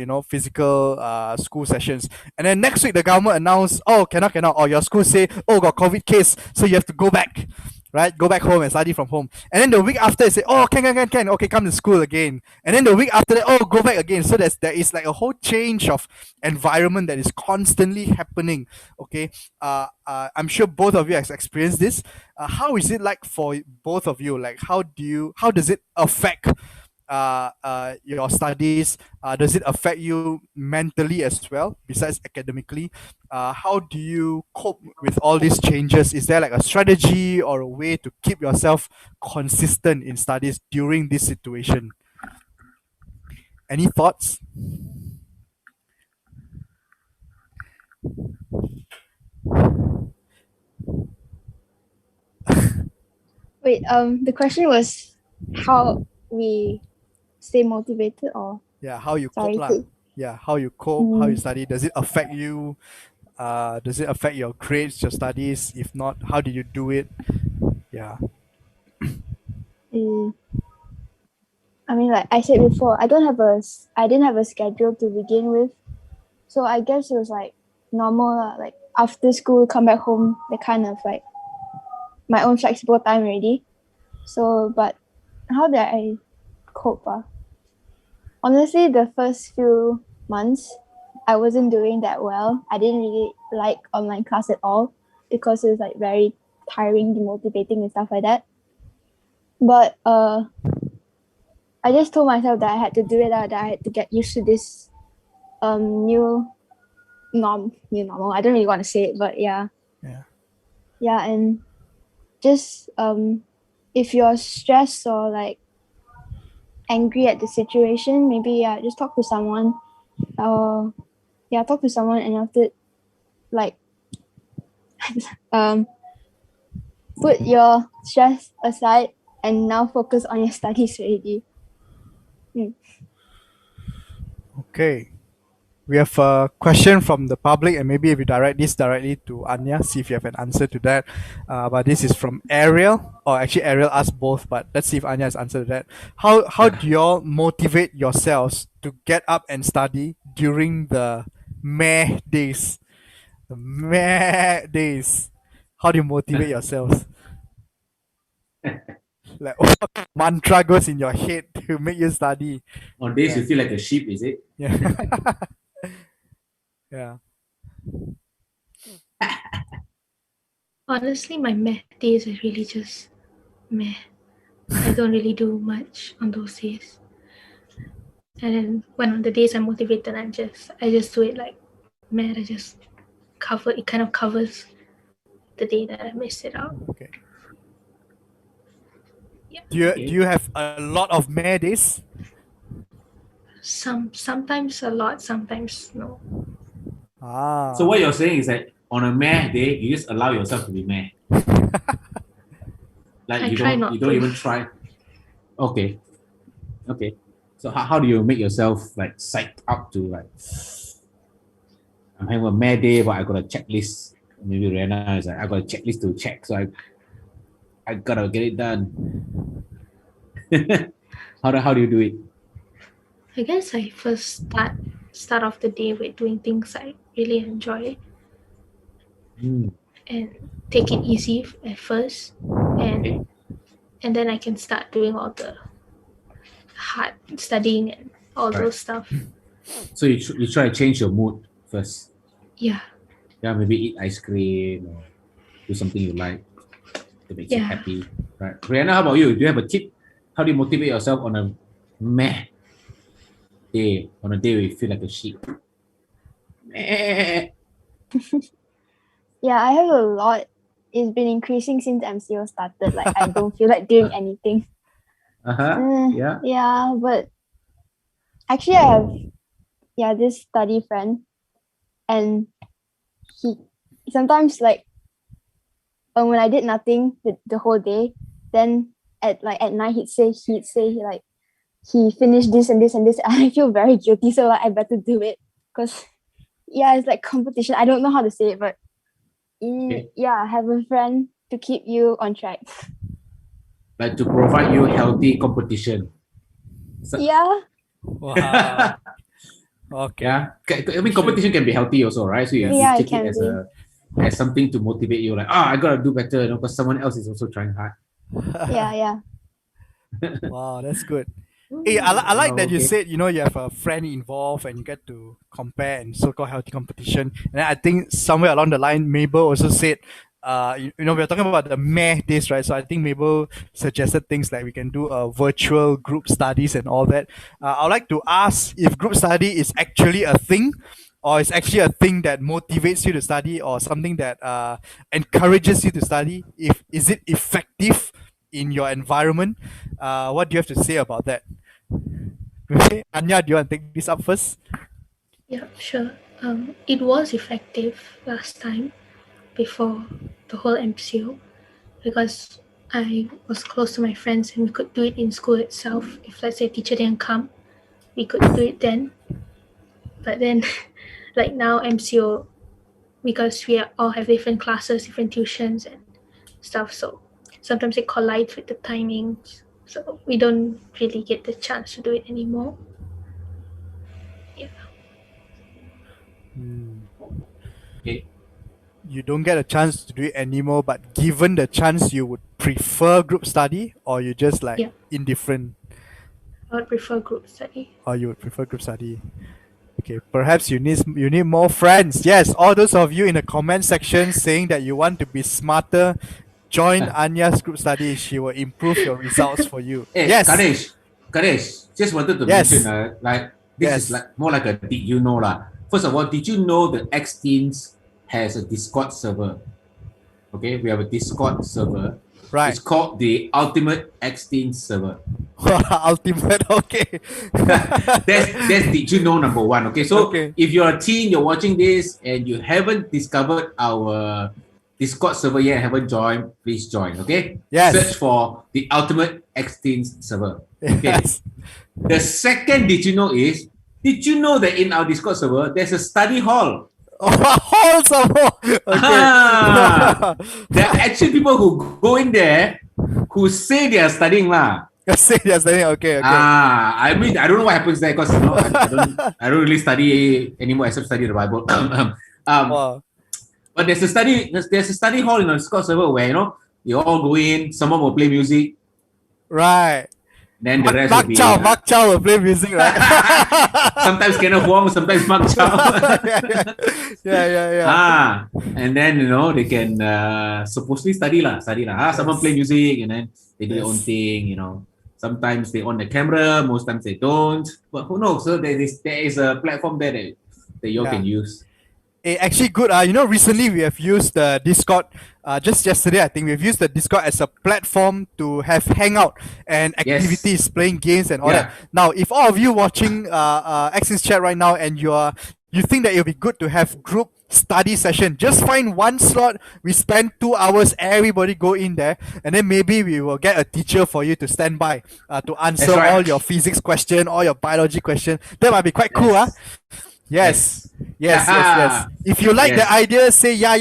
school sessions, and then next week the government announce, oh, cannot, or your school say, oh, got COVID case, so you have to go back, right? Go back home and study from home. And then the week after they say, oh, can, okay, come to school again. And then the week after that, oh, go back again. So there is like a whole change of environment that is constantly happening. Okay. I'm sure both of you have experienced this. How is it like for both of you? Like, how does it affect your studies? Does it affect you mentally as well, besides academically? How do you cope with all these changes? Is there like a strategy or a way to keep yourself consistent in studies during this situation? Any thoughts? Wait, the question was how we stay motivated, or Yeah, how you sorry, cope lah. could Yeah, how you cope, how you Mm. study. Does it affect you? Does it affect your grades, your studies? If not, how did you do it? Yeah. Mm. I mean, like I said before, I didn't have a schedule to begin with, so I guess it was like normal lah. Like after school, come back home, the kind of like my own flexible time already. So, but how did I cope? Honestly, the first few months, I wasn't doing that well. I didn't really like online class at all because it was like very tiring, demotivating, and stuff like that. But I just told myself that I had to do it out, that I had to get used to this new normal. I don't really want to say it, but yeah. Yeah, and just if you're stressed or like angry at the situation, maybe just talk to someone. Talk to someone, and after like put your stress aside and now focus on your studies already. Okay. We have a question from the public, and maybe if you direct this directly to Anya, see if you have an answer to that. But this is from Ariel, or actually Ariel asked both, but let's see if Anya has answered that. How do you all motivate yourselves to get up and study during the meh days? The meh days. How do you motivate yourselves? Like, what mantra goes in your head to make you study? On days you feel like a sheep, is it? Yeah. Yeah. Honestly, my math days are really just meh. I don't really do much on those days. And then when on the days I'm motivated, I just do it like meh. It kind of covers the day that I missed it out. Okay. Yeah. Do you have a lot of meh days? Sometimes a lot, sometimes no. So what you're saying is that on a meh day, you just allow yourself to be meh. Like I you try don't not you don't to. even try. Okay. So how do you make yourself like psyched up to like I'm having a meh day, but I got a checklist. Maybe Raeanna is like I got a checklist to check, so I gotta get it done. How do you do it? I guess I first start off the day with doing things I really enjoy. Mm. and take it easy at first, and then I can start doing all the hard studying and all Right. those stuff. So you try to change your mood first. Yeah. Yeah, maybe eat ice cream or do something you like that makes you Yeah. happy. Right. Raeanna, how about you? Do you have a tip? How do you motivate yourself on a meh day? On a day where you feel like a sheep? Meh. Yeah, I have a lot. It's been increasing since MCO started. Like I don't feel like doing anything. Yeah. Yeah, but actually I have this study friend, and he sometimes like when I did nothing the whole day, then at night he'd say like he finished this and this and this. I feel very guilty, so like I better do it because yeah, it's like competition. I don't know how to say it, but yeah, have a friend to keep you on track. Like to provide you healthy competition. So, Yeah. Wow. Okay. Yeah. I mean, competition can be healthy also, right? So you Yeah, it take can it be. as something to motivate you, like, I gotta do better, because someone else is also trying hard. Yeah. Wow, that's good. Hey, I like that you Okay. said, you have a friend involved and you get to compare and so-called healthy competition. And I think somewhere along the line, Mabel also said, we're talking about the meh days, right? So I think Mabel suggested things like we can do virtual group studies and all that. I'd like to ask if group study is actually a thing, or it's actually a thing that motivates you to study, or something that encourages you to study. Is it effective in your environment? What do you have to say about that? Okay, Anya, do you want to take this up first? Yeah, sure. It was effective last time before the whole MCO because I was close to my friends and we could do it in school itself. If let's say a teacher didn't come, we could do it then. But then, like now MCO, because we all have different classes, different tuitions and stuff, so sometimes it collides with the timings. So we don't really get the chance to do it anymore. Yeah. Okay. You don't get a chance to do it anymore, but given the chance, you would prefer group study, or you just like Yeah. indifferent, I would prefer group study. or you would prefer group study. Okay, perhaps you need more friends. Yes, all those of you in the comment section saying that you want to be smarter, join Anya's group study. She will improve your results for you. Hey, Yes. Kadesh, just wanted to Yes. mention, like, this is like more like a did you know lah. First of all, did you know the X Teens has a Discord server? Okay, we have a Discord server. Right. It's called the Ultimate X Teens server. Ultimate. Okay. That's did you know number one. Okay, so Okay. if you're a teen, you're watching this and you haven't discovered our Discord server yet, haven't joined, please join. Okay. Yes. Search for the Ultimate X Teens server. Okay. Yes. The second did you know is, did you know that in our Discord server there's a study hall? Halls of Okay. There are actually people who go in there who say they are studying lah. Say they're studying. Okay. I mean, I don't know what happens there because I don't really study anymore except study the Bible. Wow. But there's a study hall in our Discord server where you all go in. Someone will play music. Right. Then the rest Mark will be Mark Chow will play music, right? sometimes Kenneth Wong, sometimes Mark Chow. Yeah. And then they can supposedly study lah. Someone play music and then they do their own thing. Sometimes they on the camera, most times they don't. But who knows? So there is a platform there that you all can use. Actually good. Recently we have used the Discord. Just yesterday, I think we've used the Discord as a platform to have hangout and activities, playing games and all that. Now, if all of you watching Access Chat right now and you think that it'll be good to have group study session, just find one slot. We spend 2 hours. Everybody go in there, and then maybe we will get a teacher for you to stand by to answer all your physics question, all your biology question. That might be quite cool, huh? Yes. If you like the idea, say yeah,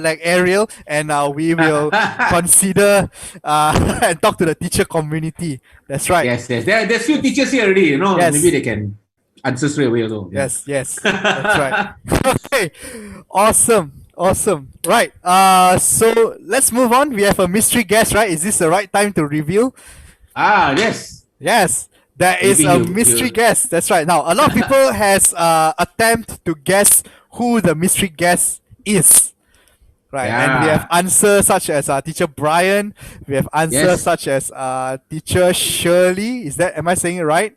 like Ariel, and we will consider and talk to the teacher community. That's right. Yes. There's few teachers here already. Maybe they can answer straight away also. Yes. That's right. Okay. Awesome. Awesome. Right. So let's move on. We have a mystery guest, right? Is this the right time to reveal? Yes. Yes. There is Maybe a he'll mystery guest. That's right. Now, a lot of people has attempt to guess who the mystery guest is. Right, and we have Yeah. answers such as teacher Brian. We have answers Yes. such as teacher Shirley. Am I saying it right?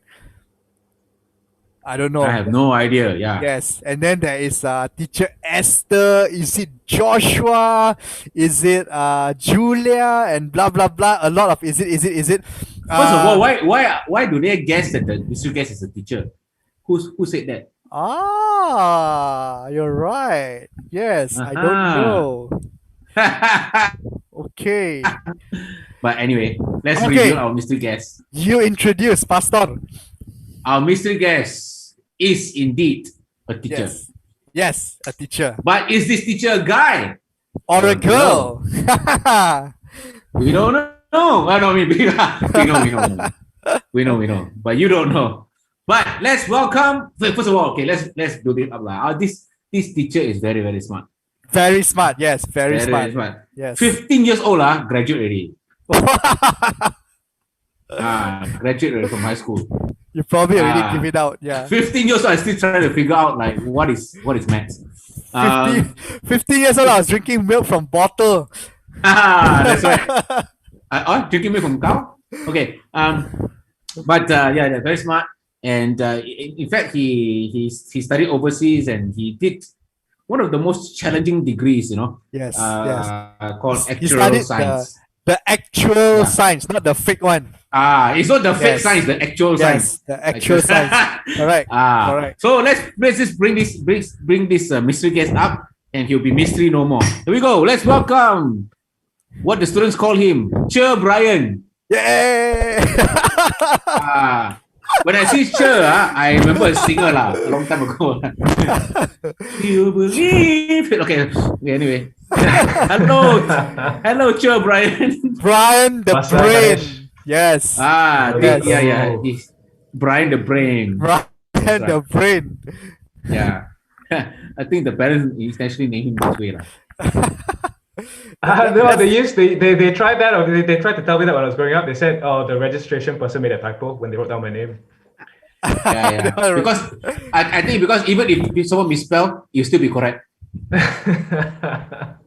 I don't I know. have no idea. Yeah. Yes, and then there is teacher Esther. Is it Joshua? Is it Julia? And blah blah blah. A lot of is it? First of all, why do they guess that the mystery guest is a teacher? Who said that? You're right. Yes, I don't know. Okay, But anyway, let's Okay. reveal our mystery guest. you introduce Pastor. Our mystery guest is indeed a teacher. Yes, a teacher But is this teacher a guy? or a Don't girl. We don't know. Oh, no, we know. But you don't know. But let's welcome. First of all, okay, let's do this up. This teacher is very, very smart. Very smart. Yes, very smart. Yes. 15 years old, graduate already. Graduate already from high school. You probably already Ah. give it out. Yeah. 15 years old, I still trying to figure out like what is maths. 50 years old, I was drinking milk from bottle. That's right. Drinking milk from cow. Okay. But yeah, they're very smart. And in fact, he studied overseas and he did one of the most challenging degrees, Yes, called He actual studied science. the actual Yeah. science, not the fake one. It's not the fake Yes. science, the actual science. Yes, the actual science. Correct. Correct. So let's just bring this mystery guest up, and he'll be mystery no more. Here we go. Let's welcome what the students call him, Cheer Brian. Yay! When I see Cheer, I remember a singer a long time ago. You believe it? Okay. Anyway, hello, Cheer Brian. Brian the Masa brain. Ganesh. Yes. Yes. Yes. Yeah. He's Brian the brain. Brian the brain. Yeah. I think the parents intentionally named him this way. No, they tried that, or they tried to tell me that when I was growing up. They said, "Oh, the registration person made a typo when they wrote down my name." Yeah. Because I think because even if someone misspell, you still be correct.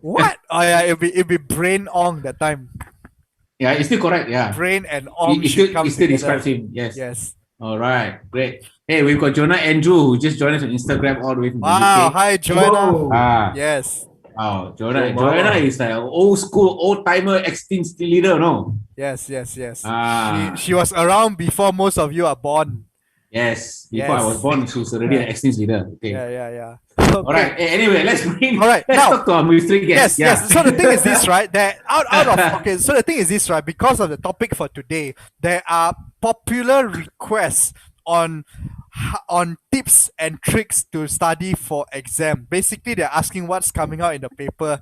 What? Oh yeah, it'll be brain on that time. Yeah, it's still correct. Yeah. Brain and on It should still come together. describes him. Yes. Yes. All right. Great. Hey, we've got Jonah Andrew who just joined us on Instagram all the way from the Wow. UK. Hi, Joanna. Whoa. Yes. Wow, Joanna. Joanna is like old school, old timer, ex-teen leader, no? Yes. Ah. She was around before most of you are born. Yes. Before I Yes. was born, she's already an ex-teen leader. Okay. Yeah. All right. Hey, anyway, let's Alright, let's now- talk to our mystery guest. Yes. So the thing is this, right? That so the thing is this, right? Because of the topic for today, there are popular requests on tips and tricks to study for exam. Basically, they're asking what's coming out in the paper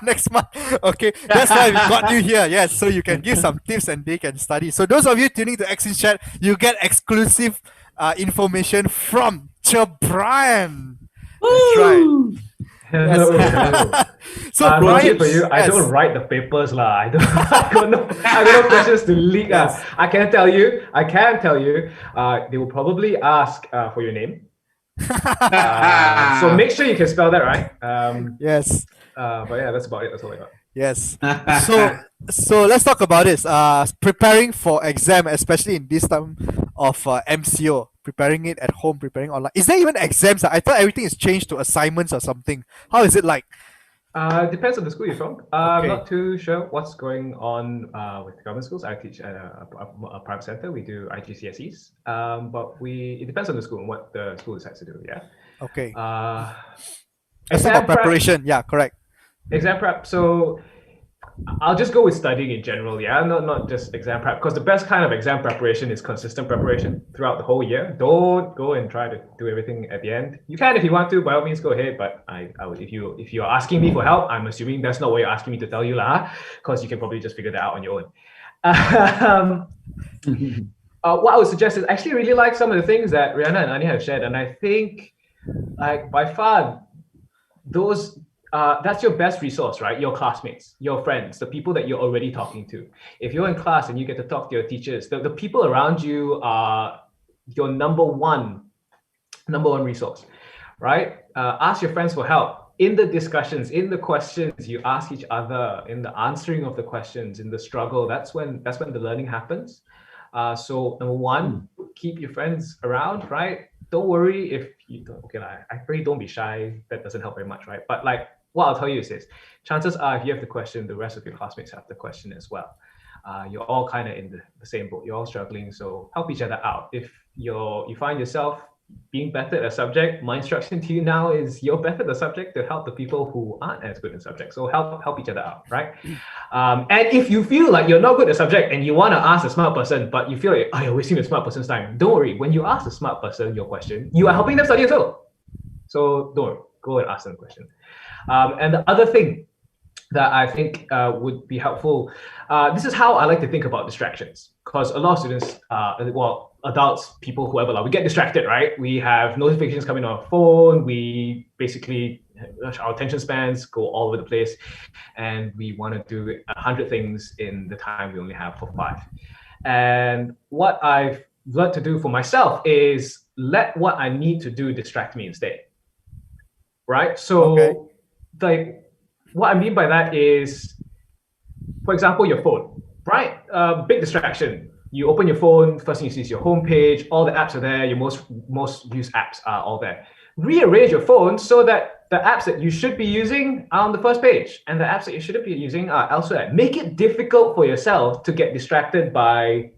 next month. Okay, that's why we got you here. Yes, so you can give some tips and they can study. So those of you tuning to ATCHAT, you get exclusive information from Brian. That's right. Woo! Hello. So No Brian, tip for you. I yes. don't write the papers, lah. I don't know. I don't know questions to leak. Yes. I can tell you. They will probably ask for your name. So make sure you can spell that right. Yes. But yeah, that's about it. That's all I got. Yes. So let's talk about this. Preparing for exam, especially in this time of MCO, preparing it at home, preparing online. Is there even exams? I thought everything is changed to assignments or something. How is it like? Depends on the school you're from. Okay. I'm not too sure what's going on with the government schools. I teach at a private center. We do IGCSEs. But it depends on the school and what the school decides to do. Yeah. Okay. Exam Let's talk about prep. preparation. Yeah, correct. Exam prep. So I'll just go with studying in general, yeah, not just exam prep, because the best kind of exam preparation is consistent preparation throughout the whole year. Don't go and try to do everything at the end. You can if you want to, by all means, go ahead. But I would, if you're asking me for help, I'm assuming that's not what you're asking me to tell you, lah, because you can probably just figure that out on your own. What I would suggest is actually really like some of the things that Raeanna and Anya have shared, and I think, like by far, those that's your best resource, right? Your classmates, your friends, the people that you're already talking to. If you're in class and you get to talk to your teachers, the people around you are your number one resource, right? Ask your friends for help in the discussions, in the questions you ask each other, in the answering of the questions, in the struggle. That's when the learning happens. So number one, keep your friends around, right? Don't worry if you don't. Okay, I pray don't be shy. That doesn't help very much, right? But like what I'll tell you is this: chances are, if you have the question, the rest of your classmates have the question as well. You're all kind of in the same boat. You're all struggling, so help each other out. If you find yourself being better at a subject, my instruction to you now is you're better at the subject to help the people who aren't as good at subject. So help each other out, right? And if you feel like you're not good at subject and you want to ask a smart person, but you feel like, oh, you're wasting the smart person's time, don't worry. When you ask the smart person your question, you are helping them study as well. So don't worry, go and ask them a question. And the other thing that I think would be helpful, this is how I like to think about distractions, because a lot of students, adults, people, whoever, we get distracted, right? We have notifications coming on our phone. We basically, our attention spans go all over the place, and we want to do 100 things in the time we only have for 5. And what I've learned to do for myself is let what I need to do distract me instead, right? So, what I mean by that is, for example, your phone, right? Big distraction. You open your phone, first thing you see is your homepage, all the apps are there, your most used apps are all there. Rearrange your phone so that the apps that you should be using are on the first page and the apps that you shouldn't be using are elsewhere. Make it difficult for yourself to get distracted by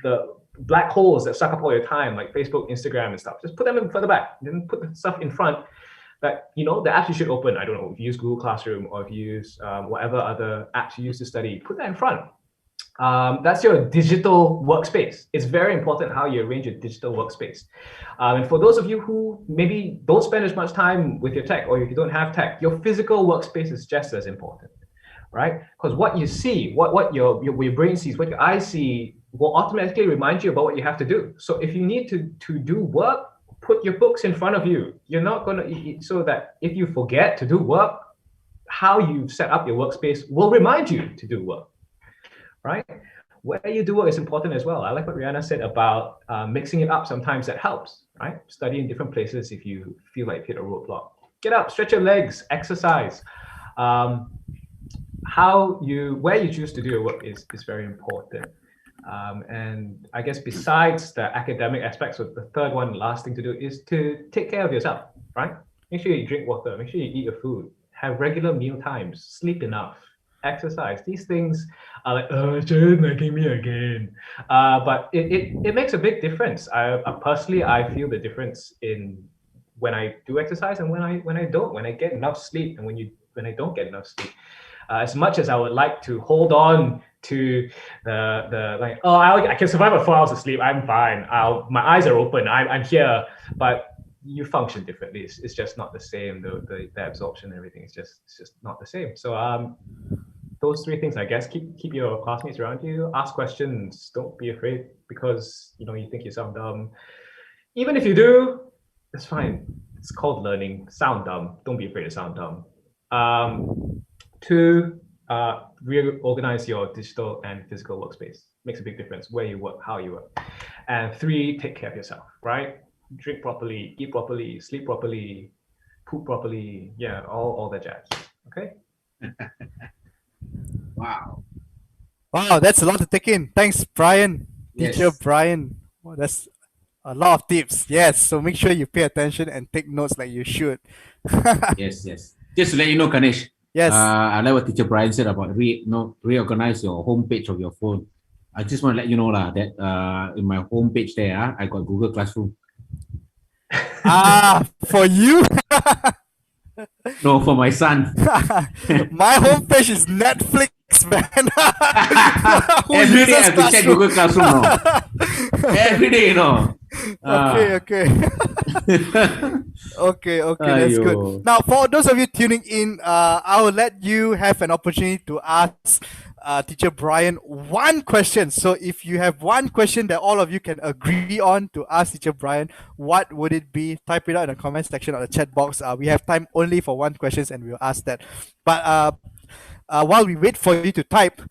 the black holes that suck up all your time, like Facebook, Instagram, and stuff. Just put them further back, then put the stuff in front that, the apps you should open. I don't know, if you use Google Classroom or if you use whatever other apps you use to study, put that in front. That's your digital workspace. It's very important how you arrange your digital workspace. And for those of you who maybe don't spend as much time with your tech, or if you don't have tech, your physical workspace is just as important, right? Because what you see, what your brain sees, what your eyes see will automatically remind you about what you have to do. So if you need to do work, put your books in front of you. You're not going to, so that if you forget to do work, how you've set up your workspace will remind you to do work. Right? Where you do work is important as well. I like what Raeanna said about mixing it up. Sometimes that helps, right? Study in different places if you feel like you've hit a roadblock. Get up, stretch your legs, exercise. Where you choose to do your work is very important. And I guess besides the academic aspects, of the third one, last thing to do is to take care of yourself, right? Make sure you drink water, make sure you eat your food, have regular meal times, sleep enough, exercise. These things are like, just nagging me again. But it makes a big difference. I personally feel the difference in when I do exercise and when I don't, when I get enough sleep and when I don't get enough sleep. As much as I would like to hold on to the like, I can survive 4 hours of sleep, I'm fine. My eyes are open, I'm here, but you function differently. It's just not the same. The absorption and everything is just not the same. So those 3 things, I guess. Keep your classmates around you. Ask questions. Don't be afraid because you think you sound dumb. Even if you do, it's fine. It's called learning. Sound dumb. Don't be afraid to sound dumb. 2, reorganize your digital and physical workspace. Makes a big difference where you work, how you work. And 3, take care of yourself, right? Drink properly, eat properly, sleep properly, poop properly. Yeah, all that jazz. Okay? Wow. Wow, that's a lot to take in. Thanks, Brian. Yes. Teacher Brian. Well, that's a lot of tips. Yes, so make sure you pay attention and take notes like you should. Yes. Just to let you know, Ganesh. Yes. I like what Teacher Brian said about reorganize your homepage of your phone. I just want to let you know that in my homepage there, I got Google Classroom. For you? No, for my son. My homepage is Netflix, man. Every day I have to check Google Classroom now. Every day, Okay. Okay, that's good. Now, for those of you tuning in, I will let you have an opportunity to ask Teacher Brian one question. So if you have one question that all of you can agree on to ask Teacher Brian, what would it be? Type it out in the comment section or the chat box. We have time only for one question, and we'll ask that. But while we wait for you to type,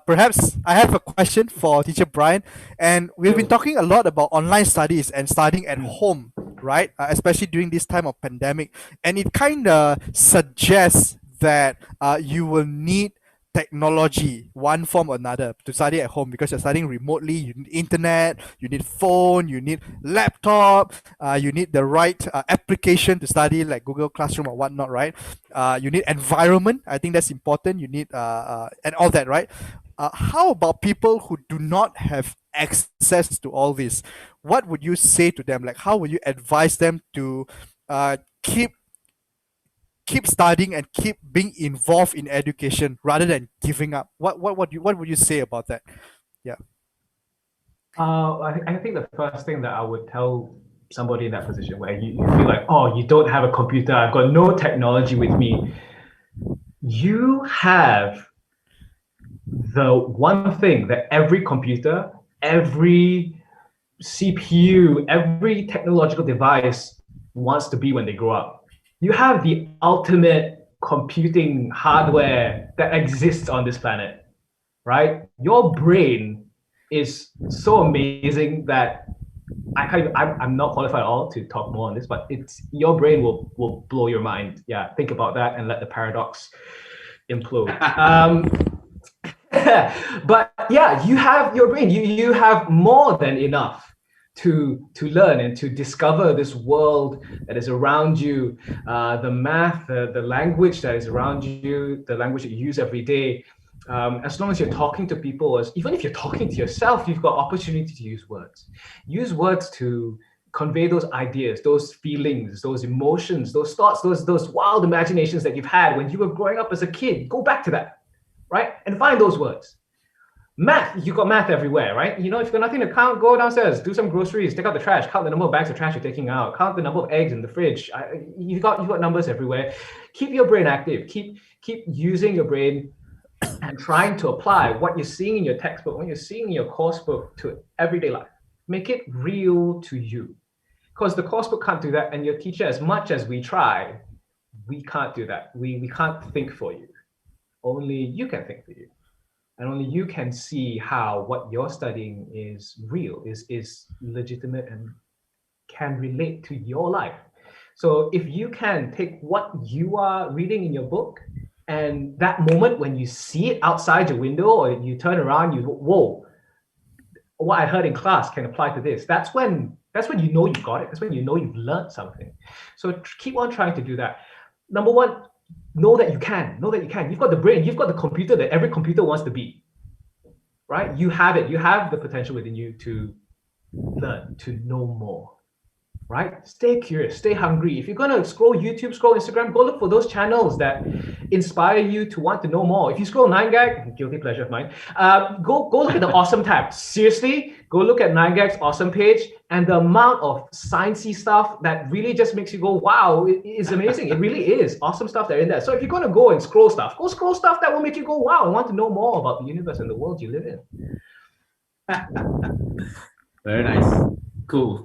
perhaps I have a question for Teacher Brian. And we've been talking a lot about online studies and studying at home, right? Especially during this time of pandemic. And it kind of suggests that you will need technology, one form or another, to study at home because you're studying remotely. You need internet, you need phone, you need laptop, you need the right application to study, like Google Classroom or whatnot, right? You need environment. I think that's important. You need and all that, right? How about people who do not have access to all this? What would you say to them? Like, how would you advise them to keep studying and keep being involved in education rather than giving up? What would you say about that? Yeah. I think the first thing that I would tell somebody in that position where you feel like, oh, you don't have a computer, I've got no technology with me. You have the one thing that every computer, every CPU, every technological device wants to be when they grow up. You have the ultimate computing hardware that exists on this planet, right? Your brain is so amazing that I'm not qualified at all to talk more on this, but your brain will blow your mind. Yeah, think about that and let the paradox implode. But yeah, you have your brain. You have more than enough to learn and to discover this world that is around you, the math, the language that is around you, the language that you use every day. As long as you're talking to people, even if you're talking to yourself, you've got opportunity to use words. Use words to convey those ideas, those feelings, those emotions, those thoughts, those wild imaginations that you've had when you were growing up as a kid. Go back to that, right? And find those words. Math, you got math everywhere, right? You know, if you've got nothing to count, go downstairs, do some groceries, take out the trash, count the number of bags of trash you're taking out, count the number of eggs in the fridge. You've got numbers everywhere. Keep your brain active. Keep using your brain and trying to apply what you're seeing in your textbook, what you're seeing in your course book to everyday life. Make it real to you. Because the course book can't do that, and your teacher, as much as we try, we can't do that. We can't think for you. Only you can think for you. And only you can see how what you're studying is real, is legitimate, and can relate to your life. So if you can take what you are reading in your book, and that moment when you see it outside your window, or you turn around, you go, whoa, what I heard in class can apply to this. That's when you know you've got it. That's when you know you've learned something. So keep on trying to do that. Number one, know that you can. You've got the brain, you've got the computer that every computer wants to be, right? You have it. You have the potential within you to learn, to know more, right? Stay curious, stay hungry. If you're going to scroll YouTube, scroll Instagram, go look for those channels that inspire you to want to know more. If you scroll 9gag, guilty pleasure of mine, go look at the awesome tab. Seriously, go look at 9gag's awesome page, and the amount of sciencey stuff that really just makes you go, wow, it is amazing. It really is awesome stuff that are in there. So if you're going to go and scroll stuff, go scroll stuff that will make you go, wow, I want to know more about the universe and the world you live in. Very nice. Cool.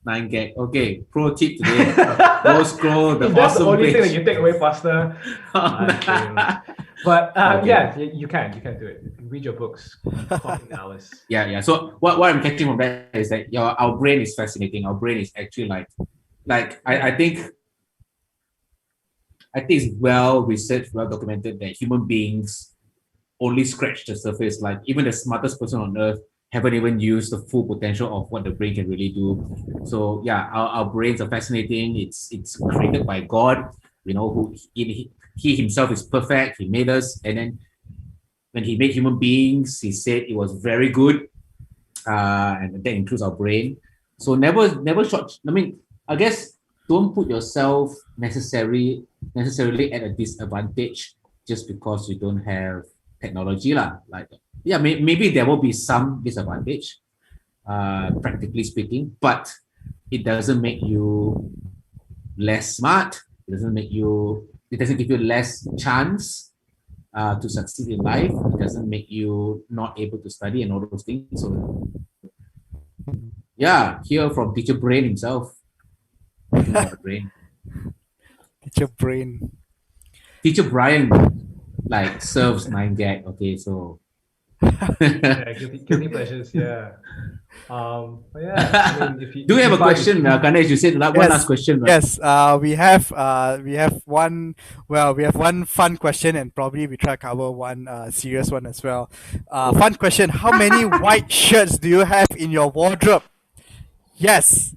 9gag. Okay, pro tip today. Go scroll the If that's awesome the only page. thing that you take away faster. But Okay. yeah, you can do it. Read your books, 14 hours. Yeah. So what I'm catching from that is that our brain is fascinating. Our brain is actually I think it's well researched, well documented that human beings only scratch the surface. Like even the smartest person on earth haven't even used the full potential of what the brain can really do. So yeah, our brains are fascinating. It's created by God, who he himself is perfect. He made us, and then when he made human beings, he said it was very good, and that includes our brain. So never short. I guess don't put yourself necessarily at a disadvantage just because you don't have technology lah. Maybe there will be some disadvantage, practically speaking, but it doesn't make you less smart. It doesn't give you less chance to succeed in life. It doesn't make you not able to study and all those things. So yeah, hear from Teacher Brain himself. Talking about the brain. Teacher brain. Teacher Brian like serves 9 gag. Okay, so Yeah, guilty pleasures. Yeah. But yeah, I mean, if you do we have a if I- question, Ganesh? You said one last question, right? Yes, we have one. Well, we have one fun question, and probably we try to cover one serious one as well. Fun question: how many white shirts do you have in your wardrobe? Yes.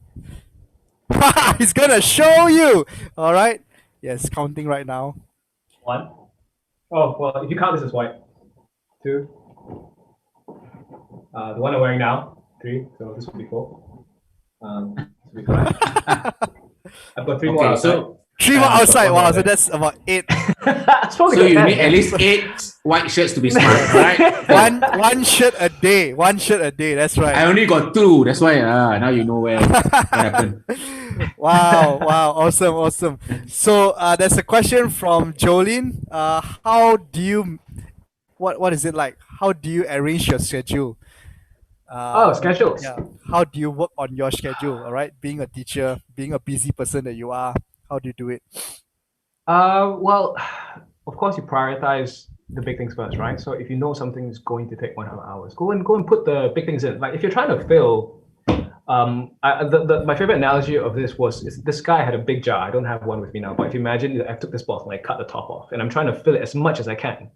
He's gonna show you. All right. Yes, counting right now. 1. Oh well, if you count this as white. 2. The one I'm wearing now. 3. So this will be 4. This will be 5. I've got 3 more Okay, outside. so 3 more I've got outside. one more Wow, so there. that's about 8. That's probably so got you 10, need at man. least 8 white shirts to be smart, right? one shirt a day. One shirt a day. That's right. I only got 2. That's why now you know where what happened. Wow, awesome. So there's a question from Jolene. How do you what is it like? How do you arrange your schedule? Schedules. Yeah. How do you work on your schedule? All right, being a teacher, being a busy person that you are, how do you do it? Well, of course you prioritize the big things first, right? So if you know something is going to take 1 hour, go and put the big things in. Like if you're trying to fill, my favorite analogy of this is this guy had a big jar. I don't have one with me now, but if you imagine I took this bottle and I cut the top off, and I'm trying to fill it as much as I can,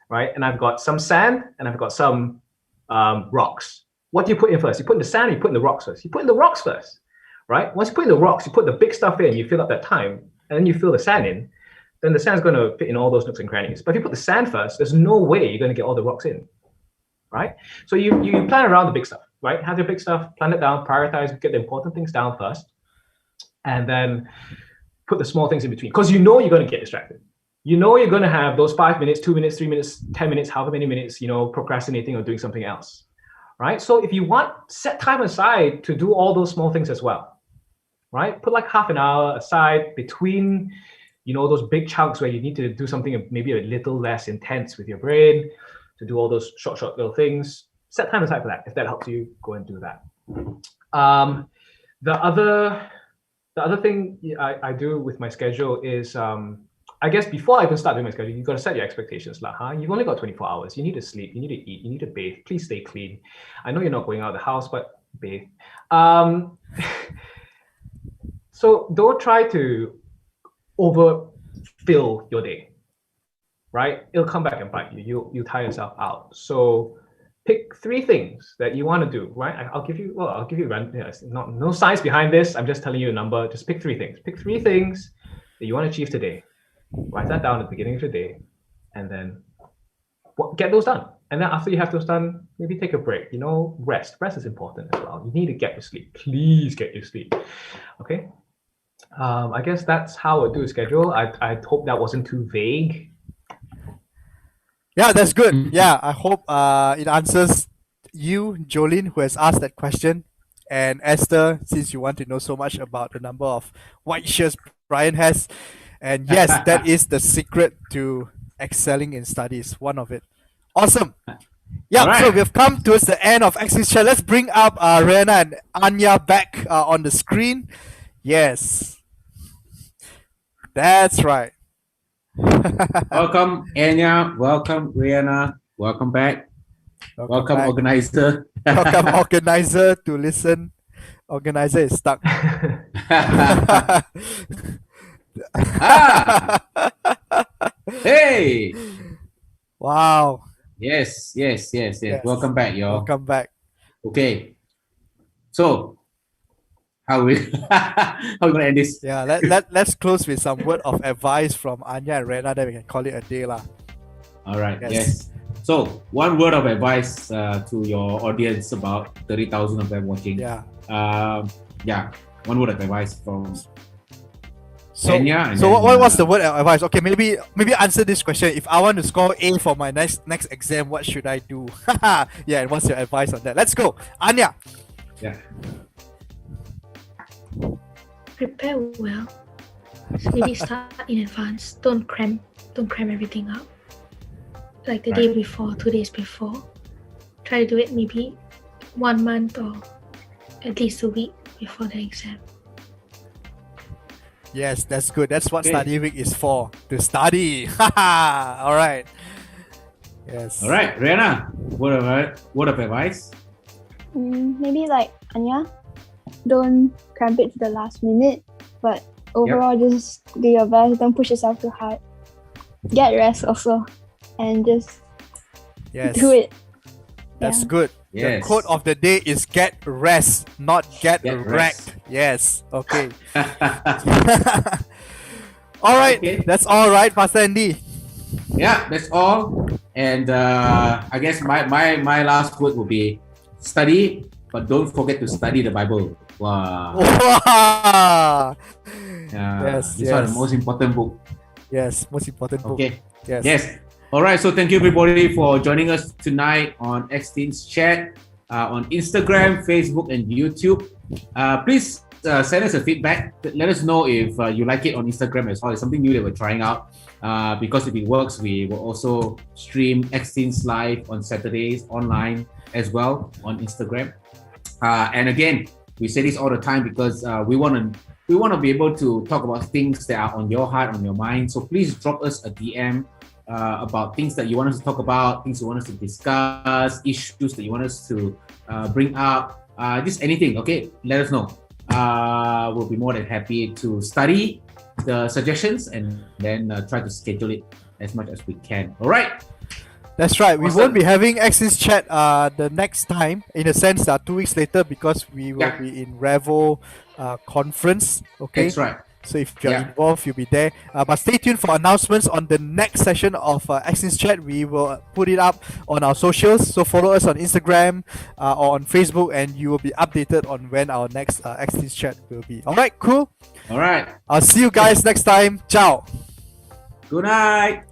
right? And I've got some sand and I've got some rocks. What do you put in first? You put in the sand, you put in the rocks first. You put in the rocks first, right? Once you put in the rocks, you put the big stuff in, you fill up that time, and then you fill the sand in, then the sand's going to fit in all those nooks and crannies. But if you put the sand first, there's no way you're going to get all the rocks in, right? So you plan around the big stuff, right? Have your big stuff, plan it down, prioritize, get the important things down first, and then put the small things in between. Because you know you're going to get distracted. You know you're going to have those 5 minutes, 2 minutes, 3 minutes, 10 minutes, however many minutes, procrastinating or doing something else, right? So if you want, set time aside to do all those small things as well, right? Put like half an hour aside between, those big chunks where you need to do something maybe a little less intense with your brain, to do all those short little things. Set time aside for that. If that helps you, go and do that. The other thing I do with my schedule is, I guess before I even start doing my schedule, you've got to set your expectations. You've only got 24 hours. You need to sleep, you need to eat, you need to bathe. Please stay clean. I know you're not going out of the house, but bathe. So don't try to overfill your day, right? It'll come back and bite you. You'll tire yourself out. So pick 3 things that you want to do, right? I'll give you no science behind this. I'm just telling you a number. Just pick 3 things. Pick 3 things that you want to achieve today. Write that down at the beginning of the day, and then get those done. And then after you have those done, maybe take a break. Rest. Rest is important as well. You need to get your sleep. Please get your sleep. Okay. I guess that's how I do a schedule. I hope that wasn't too vague. Yeah, that's good. Yeah, I hope it answers you, Jolene, who has asked that question, and Esther, since you want to know so much about the number of white shirts Brian has. And yes, that is the secret to excelling in studies. One of it. Awesome. Yeah, Alright. So we've come towards the end of ATCHAT. Let's bring up Raeanna and Anya back on the screen. Yes. That's right. Welcome, Anya. Welcome, Raeanna. Welcome back. Welcome, back. organizer. Welcome, organizer, to listen. Organizer is stuck. Hey. Wow. Yes. Yes. Welcome back, y'all. Welcome back. Okay. So, how we gonna end this? Yeah, let's close with some word of advice from Anya and Raeanna, then we can call it a day lah. All right. Yes. Yes. So, one word of advice to your audience, about 30,000 of them watching. Yeah. One word of advice from So, Anya. And so then, what's the word of advice? Okay, maybe answer this question. If I want to score A for my next exam, what should I do? Yeah, and what's your advice on that? Let's go, Anya. Yeah. Prepare well. So maybe start in advance. Don't cram everything up. like the day before, 2 days before. Try to do it maybe 1 month or at least a week before the exam. Yes, that's good. That's what Okay. study week is for. To study. All right. Yes. All right, Raeanna, word of advice? Maybe like Anya, don't cramp it to the last minute, but overall just do your best. Don't push yourself too hard. Get rest also, and just Yes. do it. That's Yeah. good. Yes. The quote of the day is get rest, not get Get wrecked. rest. Yes. Okay. All right. Okay. That's all right, Pastor Andy. Yeah, that's all. And I guess my last word will be study, but don't forget to study the Bible. Wow. Wow. This Yes, one yes. the most important book. Yes, most important book. Okay. Yes. Yes. All right. So thank you everybody for joining us tonight on ATCHAT on Instagram, Facebook, and YouTube. Please send us a feedback. Let us know if you like it on Instagram as well. It's something new that we're trying out. Because if it works, we will also stream ATCHAT live on Saturdays online as well on Instagram. And again, we say this all the time because we want to be able to talk about things that are on your heart, on your mind. So please drop us a DM about things that you want us to talk about, things you want us to discuss, issues that you want us to bring up, just anything. Okay, let us know. We'll be more than happy to study the suggestions and then try to schedule it as much as we can. All right. That's right. We Awesome. won't be having ATCHAT the next time, in a sense, 2 weeks later, because we will Yeah. be in Revo conference. Okay. That's right. So if you're Yeah. involved, you'll be there. But stay tuned for announcements on the next session of ATCHAT. We will put it up on our socials. So follow us on Instagram or on Facebook, and you will be updated on when our next ATCHAT will be. All right, cool. All right. I'll see you guys next time. Ciao. Good night.